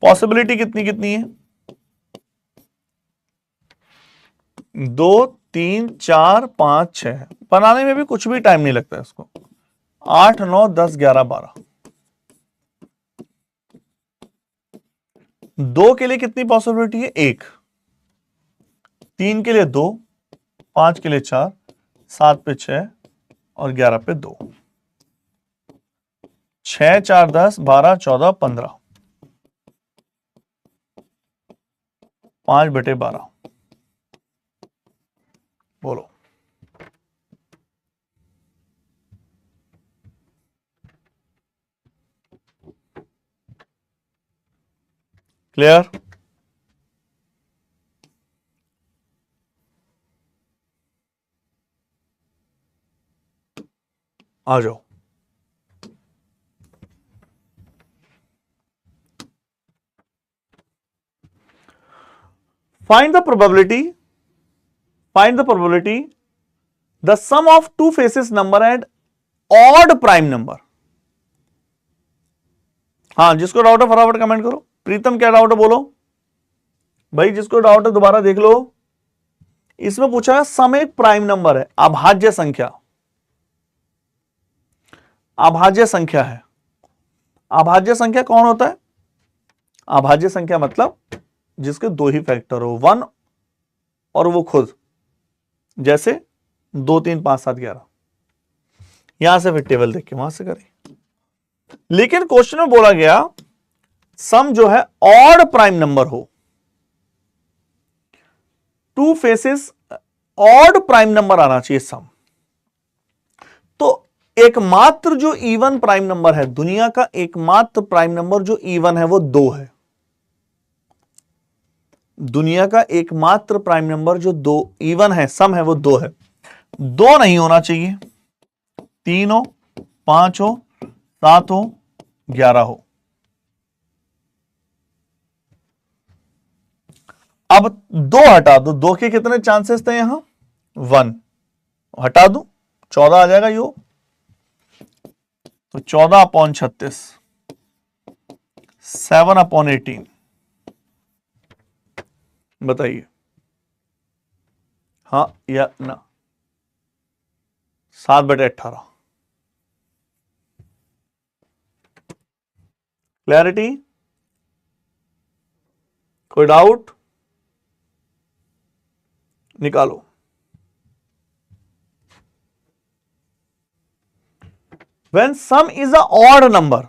पॉसिबिलिटी कितनी कितनी है? 2 3 4 5 6। बनाने में भी कुछ भी टाइम नहीं लगता है इसको। 8 9 10 11 12। 2 के लिए कितनी पॉसिबिलिटी है? 1। 3 के लिए 2, 5 के लिए 4, 7 पे 6 और 11 पे 2। 6 4 10 12 14 15। 5/12। बोलो। क्लियर? आ जाओ। Find the probability the sum of two faces number and odd prime number। हाँ, जिसको डाउट है फटाफट कमेंट करो। प्रीतम क्या डाउट है बोलो भाई, जिसको डाउट है दोबारा देख लो। इसमें पूछा है सम एक प्राइम नंबर है, अभाज्य संख्या, अभाज्य संख्या है। अभाज्य संख्या कौन होता है? अभाज्य संख्या मतलब जिसके दो ही फैक्टर हो, 1 और वो खुद, जैसे 2 3 5 7 11। यहां से फिर टेबल देख के वहां से करें। लेकिन क्वेश्चन में बोला गया सम जो है ऑड प्राइम नंबर हो, two faces odd prime number आना चाहिए सम। तो एकमात्र जो इवन प्राइम नंबर है, दुनिया का एकमात्र प्राइम नंबर जो इवन है वो 2 है। दुनिया का एकमात्र प्राइम नंबर जो 2 इवन है, सम है, वो 2 है। 2 नहीं होना चाहिए, 3 हो, 5 हो, 7 हो, 11 हो। अब 2 हटा दो, 2 के कितने चांसेस थे यहां? 1 हटा दो, 14 आ जाएगा यो। तो 14/36, 7/18। बताइए हाँ या ना? 7/18। क्लैरिटी? कोई डाउट? निकालो। When sum is a odd number,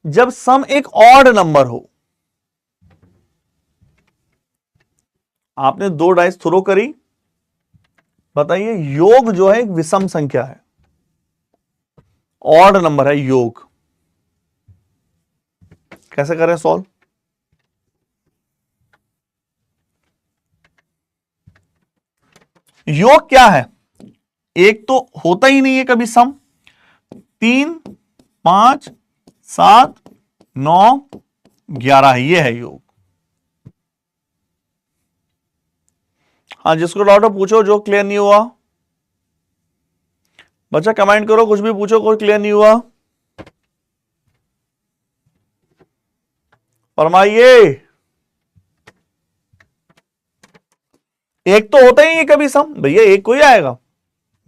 जब सम एक ऑड नंबर हो, आपने 2 डाइस थ्रो करी, बताइए योग जो है एक विषम संख्या है, ऑड नंबर है योग। कैसे करें सॉल्व? योग क्या है? एक तो होता ही नहीं है कभी सम। 3 5 7 9 11 ये है योग। हाँ, जिसको डाउट है पूछो, जो क्लियर नहीं हुआ बच्चा कमेंट करो, कुछ भी पूछो, कोई क्लियर नहीं हुआ फरमाइए। एक तो होता ही नहीं कभी सम, भैया एक कोई आएगा,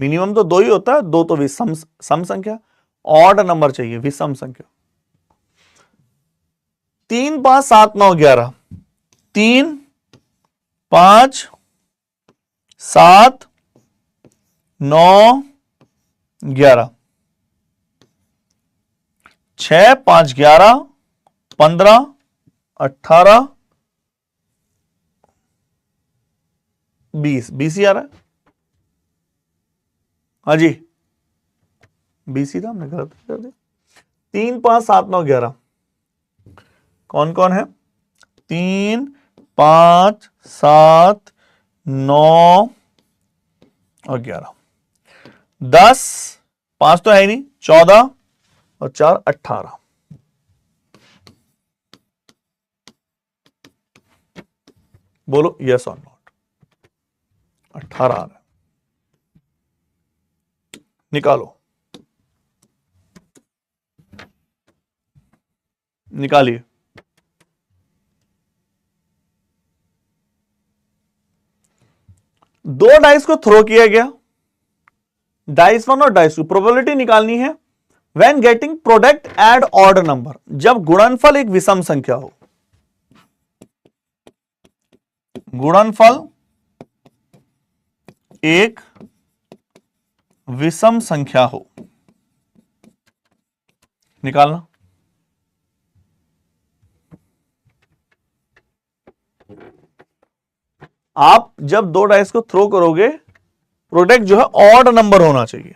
मिनिमम तो 2 ही होता है, 2 तो विषम सम संख्या, ऑड नंबर चाहिए, विषम संख्या। 3 5 7 9 11, 3 5 7 9 11, 6 5 11 15 18 20, 20 ही आ रहा है। हाँ जी 20 ही था, हमने गलत कर दिया। 3 5 7 9 11 कौन कौन है? 3 5 7 9 और 11। 10 5 तो है ही नहीं, 14 और 4 18। बोलो यस और नॉट। 18 आ रहा है, निकालो, निकालिए। दो डाइस को थ्रो किया गया, डाइस 1 और डाइस 2, प्रोबेबिलिटी निकालनी है। When getting product add odd number, जब गुणनफल एक विषम संख्या हो, गुणनफल एक विषम संख्या हो, निकालना। आप जब दो डाइस को थ्रो करोगे, प्रोडक्ट जो है ऑड नंबर होना चाहिए,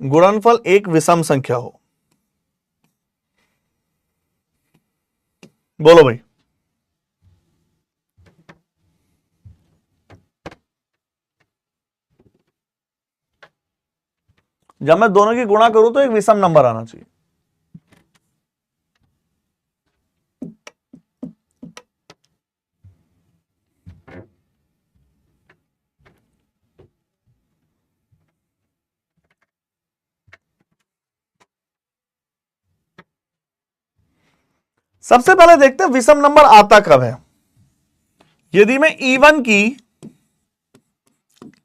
गुणनफल एक विषम संख्या हो। बोलो भाई। जब मैं दोनों की गुणा करूं तो एक विषम नंबर आना चाहिए। सबसे पहले देखते हैं विषम नंबर आता कब है। यदि मैं E1 की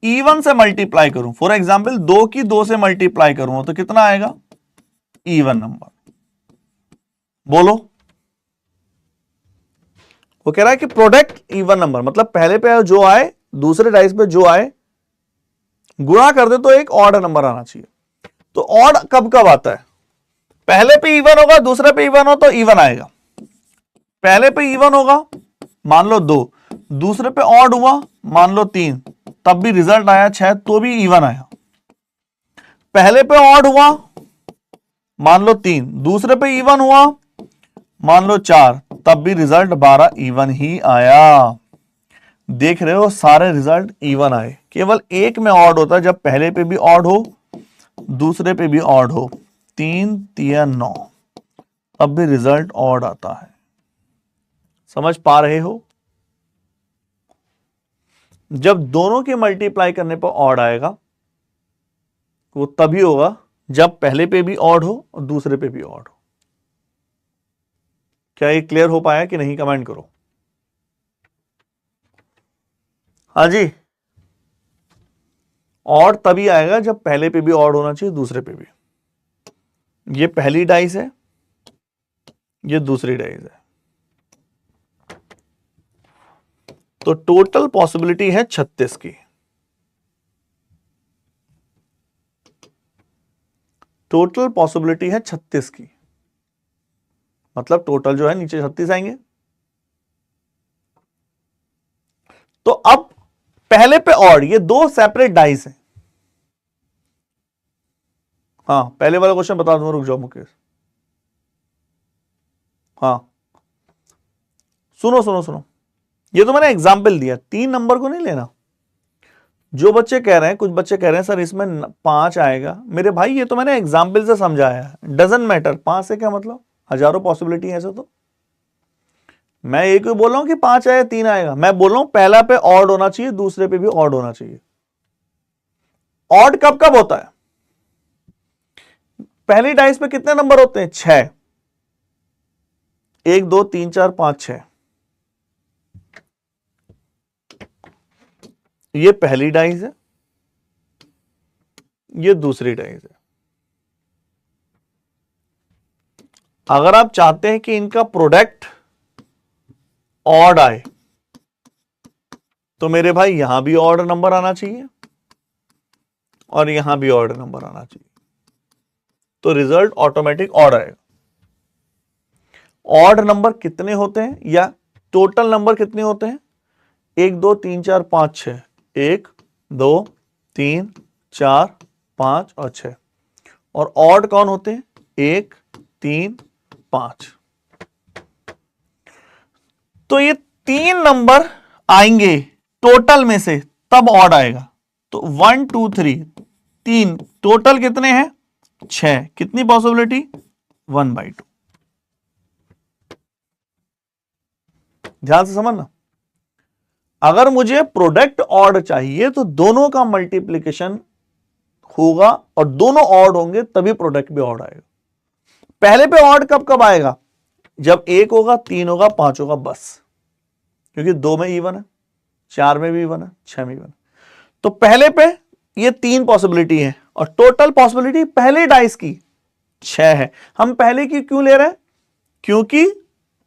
E1 से मल्टीप्लाई करूं, फॉर एग्जाम्पल 2 की 2 से मल्टीप्लाई करूंगा तो कितना आएगा? E1 number. बोलो। वो कह रहा है कि प्रोडक्ट E1 नंबर, मतलब पहले पे जो आए दूसरे डाइस पे जो आए गुणा कर दे तो एक ऑड नंबर आना चाहिए। तो ऑड कब कब आता है? पहले पे E1 होगा, दूसरे पे E1 हो तो E1 आएगा। पहले पे E1 होगा, मान लो 2, दूसरे पे ऑड हुआ, मान लो 3, तब भी रिजल्ट आया 6, तो भी E1 आया। पहले पे ऑड हुआ, मान लो 3, दूसरे पे E1 हुआ, मान लो 4, तब भी रिजल्ट 12 E1 ही आया। देख रहे हो, सारे रिजल्ट E1 आए। केवल एक में ऑड होता है, जब पहले पे भी ऑड हो, दूसरे पे भी ऑड हो, 3 3 9, अब भी रिजल्ट ऑड आता है। समझ पा रहे हो? जब दोनों के मल्टीप्लाई करने पर ऑड आएगा, वो तभी होगा जब पहले पे भी ऑड हो और दूसरे पे भी ऑड हो। क्या ये क्लियर हो पाया कि नहीं? कमेंट करो। हाँ जी, ऑड तभी आएगा जब पहले पे भी ऑड होना चाहिए, दूसरे पे भी। ये पहली डाइस है, ये दूसरी डाइस है, तो टोटल पॉसिबिलिटी है 36 की। टोटल पॉसिबिलिटी है 36 की, मतलब टोटल जो है नीचे 36 आएंगे। तो अब पहले पे ऑड, ये दो सेपरेट डाइस हैं। हाँ, पहले वाला क्वेश्चन बता दूंगा, रुक जाओ मुकेश। हाँ, सुनो सुनो सुनो, ये तो मैंने एग्जाम्पल दिया, 3 नंबर को नहीं लेना। जो बच्चे कह रहे हैं, कुछ बच्चे कह रहे हैं सर इसमें 5 आएगा, मेरे भाई ये तो मैंने एग्जाम्पल से समझाया है, डजंट मैटर 5 से क्या मतलब, हजारों पॉसिबिलिटी है ऐसे। तो मैं एक बोल रहा हूं कि 5 आया 3 आएगा, मैं बोल रहा हूं पहला पे ऑड होना चाहिए, दूसरे पे भी ऑड होना चाहिए। ऑड कब कब होता है? पहली डाइस पे कितने नंबर होते हैं? 6, 1 2 3 4 5 6। ये पहली डाइस है, ये दूसरी डाइस है। अगर आप चाहते हैं कि इनका प्रोडक्ट ऑड आए, तो मेरे भाई यहां भी ऑड नंबर आना चाहिए और यहां भी ऑड नंबर आना चाहिए, तो रिजल्ट ऑटोमेटिक ऑड आएगा। ऑड नंबर कितने होते हैं या टोटल नंबर कितने होते हैं? 1 2 3 4 5 6, 1 2 3 4 5 और 6। और ऑड कौन होते हैं? 1 3 5। तो ये 3 नंबर आएंगे टोटल में से, तब ऑड आएगा। तो 1 2 3, 3 टोटल कितने हैं? 6। कितनी पॉसिबिलिटी? 1/2। ध्यान से समझना, अगर मुझे प्रोडक्ट ऑड चाहिए तो दोनों का मल्टीप्लिकेशन होगा और दोनों ऑड होंगे, तभी प्रोडक्ट भी ऑड आएगा। पहले पे ऑड कब कब आएगा? जब 1 होगा, 3 होगा, 5 होगा, बस। क्योंकि 2 में इवन है, 4 में भी इवन है, 6 में इवन है। तो पहले पे ये 3 पॉसिबिलिटी है और टोटल पॉसिबिलिटी पहले डाइस की 6 है। हम पहले की क्यों ले रहे हैं? क्योंकि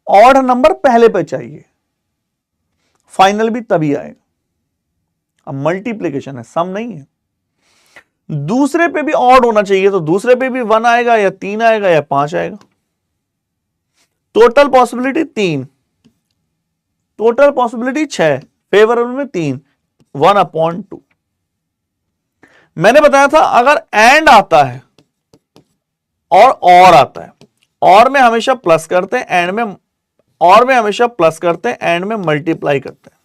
ऑड नंबर पहले पे चाहिए, फाइनल भी तभी आएगा। अब मल्टीप्लिकेशन है, सम नहीं है। दूसरे पे भी ऑड होना चाहिए, तो दूसरे पे भी 1 आएगा या 3 आएगा या 5 आएगा। Total possibility 3, total possibility 6, favourable में 3, 1/2। मैंने बताया था अगर एंड आता है और आता है, और में हमेशा प्लस करते हैं, एंड में और में हमेशा प्लस करते हैं, एंड में मल्टीप्लाई करते हैं।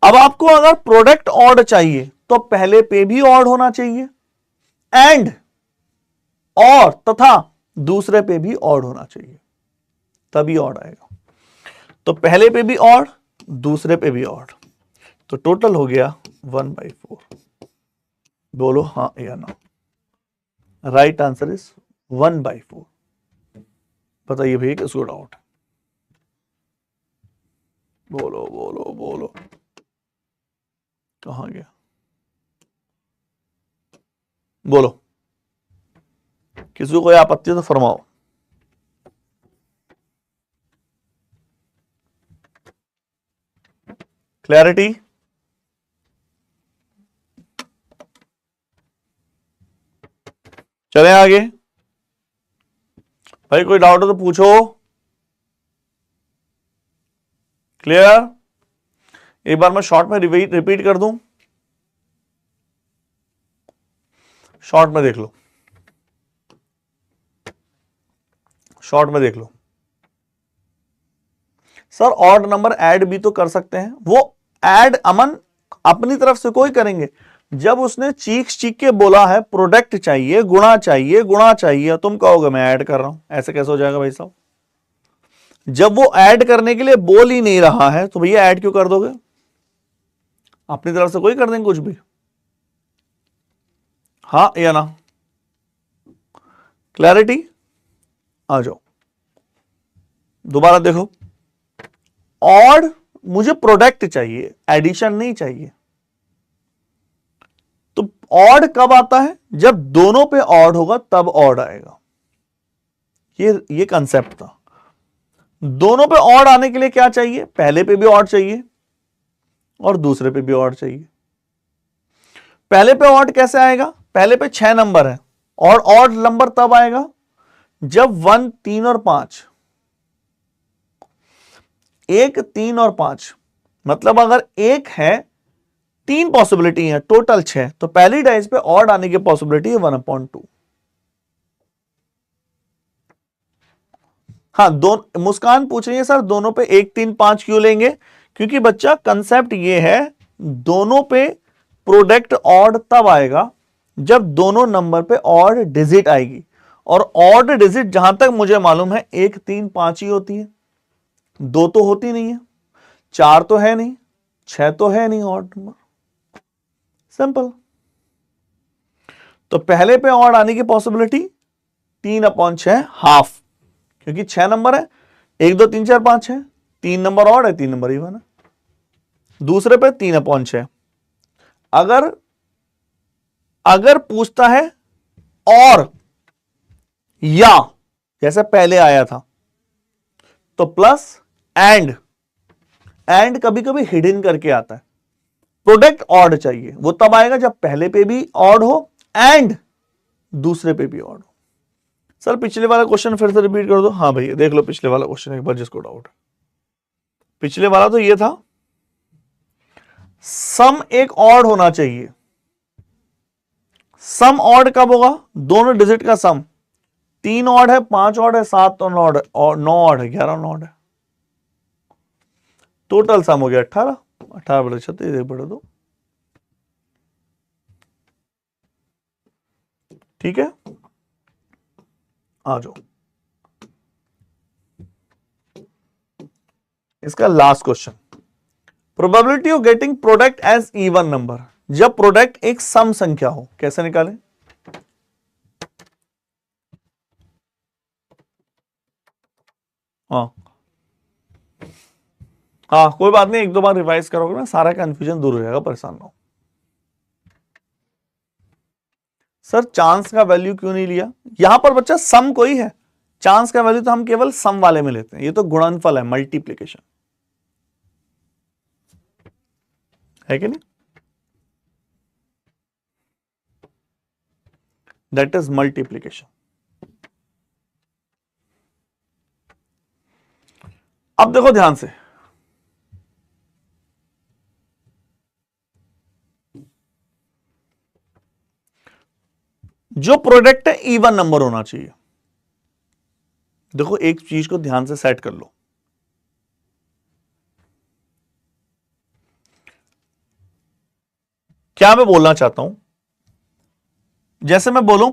अब आपको अगर प्रोडक्ट ऑड चाहिए तो पहले पे भी ऑड होना चाहिए, एंड और तथा दूसरे पे भी ऑड होना चाहिए, तभी ऑड आएगा। तो पहले पे भी ऑड, दूसरे पे भी ऑड, तो टोटल हो गया 1/4। बोलो हाँ या ना। Right answer is 1/4। बताइए भैया किसको डाउट है? बोलो बोलो बोलो, कहां गया? बोलो, किसी को कोई आपत्ति तो फरमाओ। क्लैरिटी? चले आगे। भाई कोई डाउट हो तो पूछो। क्लियर? एक बार मैं शॉर्ट में रिपीट कर दूं, शॉर्ट में देख लो, शॉर्ट में देख लो। सर ऑड नंबर ऐड भी तो कर सकते हैं। वो ऐड अमन अपनी तरफ से कोई करेंगे। जब उसने चीख के बोला है प्रोडक्ट चाहिए, गुणा चाहिए, गुणा चाहिए, तुम कहोगे मैं ऐड कर रहा हूं, ऐसे कैसे हो जाएगा भाई साहब? जब वो ऐड करने के लिए बोल ही नहीं रहा है तो भैया ऐड क्यों कर दोगे? अपनी तरफ से कोई कर देंगे कुछ भी। हाँ या ना? क्लैरिटी? आ जाओ, दोबारा देखो। ऑड मुझे प्रोडक्ट चाहिए, एडिशन नहीं चाहिए। तो ऑड कब आता है? जब दोनों पे ऑड होगा तब ऑड आएगा। ये कंसेप्ट था। दोनों पे ऑड आने के लिए क्या चाहिए? पहले पे भी ऑड चाहिए और दूसरे पे भी ऑड चाहिए। पहले पे ऑड कैसे आएगा? पहले पे 6 नंबर है और ऑड नंबर तब आएगा जब 1, 3 और 5, 1, 3 और 5, मतलब अगर एक है, 3 पॉसिबिलिटी है, टोटल 6, तो पहली डाइस पे ऑड आने की पॉसिबिलिटी है 1/2। हाँ, मुस्कान पूछ रही है सर दोनों पे 1, 3, 5 क्यों लेंगे? क्योंकि बच्चा कंसेप्ट ये है, दोनों पे प्रोडक्ट ऑड तब आएगा जब दोनों नंबर पे ऑड डिजिट आएगी, और ऑड डिजिट जहां तक मुझे मालूम है 1, 3, 5 ही होती है, 2 तो होती नहीं है, 4 तो है नहीं, 6 तो है नहीं ऑड नंबर। सिंपल। तो पहले पे ऑड आने की पॉसिबिलिटी 3/6, हाफ, क्योंकि 6 नंबर है, 1, 2, 3, 4, 5 है, 3 नंबर ऑड है, 3 नंबर इवन है। दूसरे पे 3/6। अगर अगर पूछता है और या, जैसे पहले आया था, तो प्लस एंड कभी कभी हिडन करके आता है। प्रोडक्ट ऑड चाहिए, वो तब आएगा जब पहले पे भी ऑड हो एंड दूसरे पे भी ऑड हो। सर पिछले वाला क्वेश्चन फिर से रिपीट कर दो। हाँ भैया देख लो पिछले वाला क्वेश्चन एक बार, जिसको डाउट है। पिछले वाला तो ये था, सम एक ऑड होना चाहिए। सम ऑड कब होगा? दोनों डिजिट का सम। 3 ऑड है, 5 ऑड है, 7 ऑड है, और 9 ऑड है, 11 ऑड है। टोटल सम हो गया 18। 18/36 1/2। ठीक है, आ जाओ। इसका last question, probability of getting product as even number. जब प्रोडक्ट एक सम संख्या हो, कैसे निकालें? हाँ हाँ, कोई बात नहीं, 1-2 बार रिवाइज करोगे ना सारा कंफ्यूजन दूर हो जाएगा, परेशान ना हो। सर चांस का वैल्यू क्यों नहीं लिया? यहां पर बच्चा सम कोई है, चांस का वैल्यू तो हम केवल सम वाले में लेते हैं, ये तो गुणनफल है, मल्टीप्लीकेशन है कि नहीं? That is multiplication. अब देखो ध्यान से, जो प्रोडक्ट है इवन नंबर होना चाहिए। देखो एक चीज को ध्यान से सेट कर लो, क्या मैं बोलना चाहता हूं, जैसे मैं बोलूं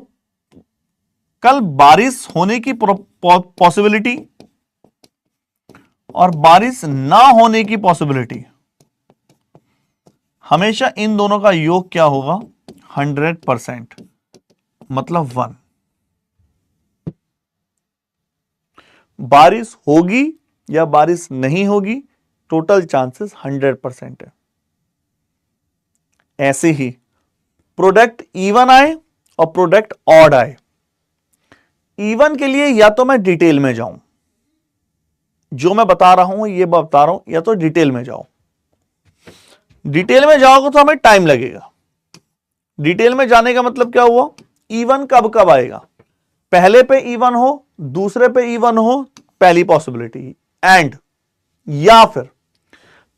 कल बारिश होने की पॉसिबिलिटी और बारिश ना होने की पॉसिबिलिटी, हमेशा इन दोनों का योग क्या होगा, 100%, मतलब 1। बारिश होगी या बारिश नहीं होगी, टोटल चांसेस 100% है। ऐसे ही प्रोडक्ट इवन आए और प्रोडक्ट ऑड आए, इवन के लिए या तो मैं डिटेल में जाऊं, जो मैं बता रहा हूं ये बता रहा हूं, या तो डिटेल में जाओ। डिटेल में जाओगे तो हमें टाइम लगेगा। डिटेल में जाने का मतलब क्या हुआ, इवन कब कब आएगा, पहले पे इवन हो, दूसरे पे इवन हो, पहली पॉसिबिलिटी, एंड या फिर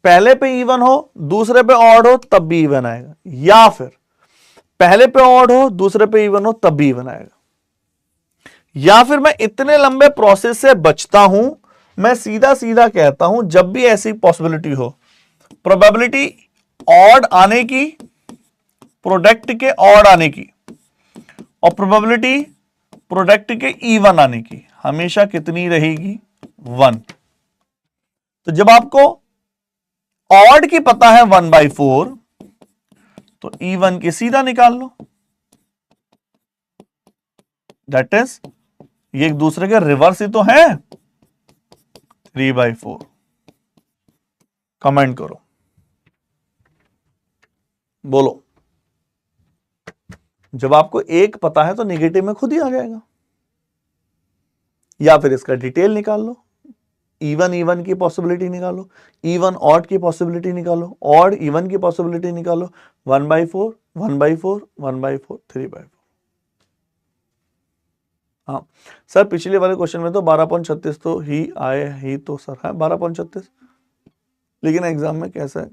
पहले पे इवन हो दूसरे पे ऑड हो तब भी इवन आएगा, या फिर पहले पे ऑड हो दूसरे पे इवन हो तब भी इवन आएगा, या फिर मैं इतने लंबे प्रोसेस से बचता हूं, मैं सीधा सीधा कहता हूं जब भी ऐसी पॉसिबिलिटी हो, प्रोबेबिलिटी ऑड आने की, प्रोडक्ट के ऑड आने की, और प्रोबेबिलिटी प्रोडक्ट के इवन आने की हमेशा कितनी रहेगी, 1। तो जब आपको ऑड की पता है 1/4, तो इवन के सीधा निकाल लो, दैट इज, ये एक दूसरे के रिवर्स ही तो है, 3/4। कमेंट करो, बोलो। जब आपको एक पता है तो नेगेटिव में खुद ही आ जाएगा, या फिर इसका डिटेल निकाल लो, इवन इवन की पॉसिबिलिटी निकालो, इवन ऑड की पॉसिबिलिटी निकालो, ऑड इवन की पॉसिबिलिटी निकालो, 1/4 1/4 1/4 3/4। हाँ सर, पिछले वाले क्वेश्चन में तो 12.36 तो ही आए ही तो सर है 12.36, लेकिन एग्जाम में कैसे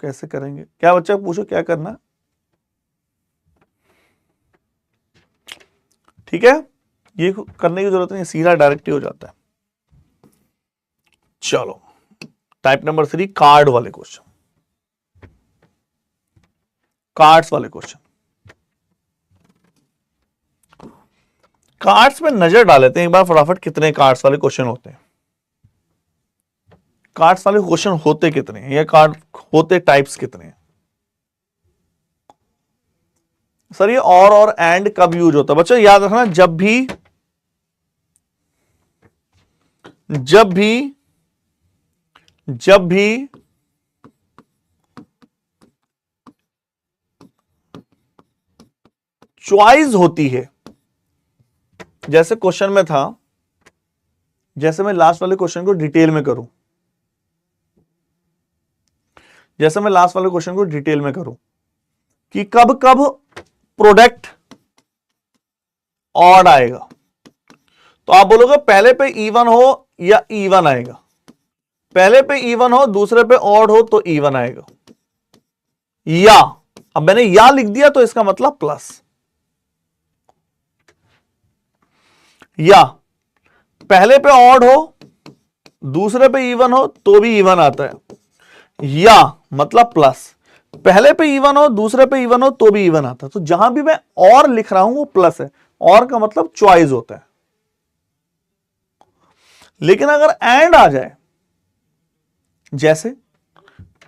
कैसे करेंगे, क्या बच्चा पूछो क्या करना है, ठीक है, ये करने की जरूरत नहीं, सीधा डायरेक्ट ही हो जाता है। चलो टाइप नंबर 3, कार्ड वाले क्वेश्चन, कार्ड्स वाले क्वेश्चन, कार्ड्स में नजर डालते हैं एक बार फटाफट, कितने कार्ड्स वाले क्वेश्चन होते हैं, कार्ड्स वाले क्वेश्चन होते कितने हैं, या कार्ड होते टाइप्स कितने हैं। सर ये और एंड कब यूज होता है, बच्चों याद रखना, जब भी जब भी जब भी चॉइस होती है, जैसे क्वेश्चन में था, जैसे मैं लास्ट वाले क्वेश्चन को डिटेल में करूं, जैसे मैं लास्ट वाले क्वेश्चन को डिटेल में करूं कि कब कब प्रोडक्ट ऑड आएगा, तो आप बोलोगे पहले पे इवन हो या इवन आएगा, पहले पे इवन हो दूसरे पे ऑड हो तो इवन आएगा, या अब मैंने या लिख दिया तो इसका मतलब प्लस, या पहले पे ऑड हो दूसरे पे इवन हो तो भी इवन आता है, या मतलब प्लस, पहले पे इवन हो दूसरे पे इवन हो तो भी इवन आता है। तो जहां भी मैं और लिख रहा हूं वो प्लस है, और का मतलब चॉइस होता है। लेकिन अगर एंड आ जाए, जैसे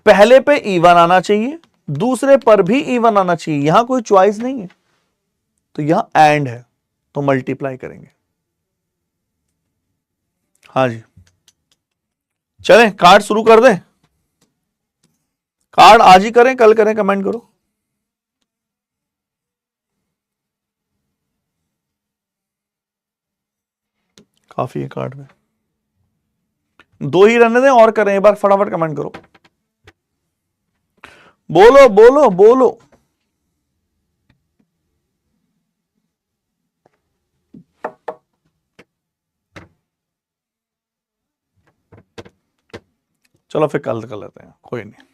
पहले पे इवन आना चाहिए दूसरे पर भी इवन आना चाहिए, यहां कोई चॉइस नहीं है, तो यहां एंड है, तो मल्टीप्लाई करेंगे। हाँ जी, चलें कार्ड शुरू कर दें, कार्ड आज ही करें कल करें, कमेंट करो। काफी है कार्ड में, 2 ही रहने दें और करें, एक बार फटाफट कमेंट करो, बोलो बोलो बोलो। चलो फिर कल कर लेते हैं, कोई नहीं।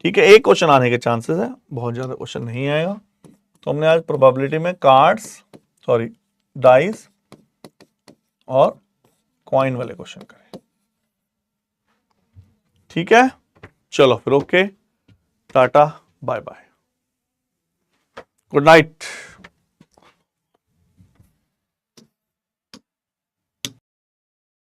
ठीक है, एक क्वेश्चन आने के चांसेस है, बहुत ज्यादा क्वेश्चन नहीं आएगा। तो हमने आज प्रोबेबिलिटी में कार्ड्स, सॉरी डाइस और कॉइन वाले क्वेश्चन करे। ठीक है, चलो फिर okay, tata bye bye, good night.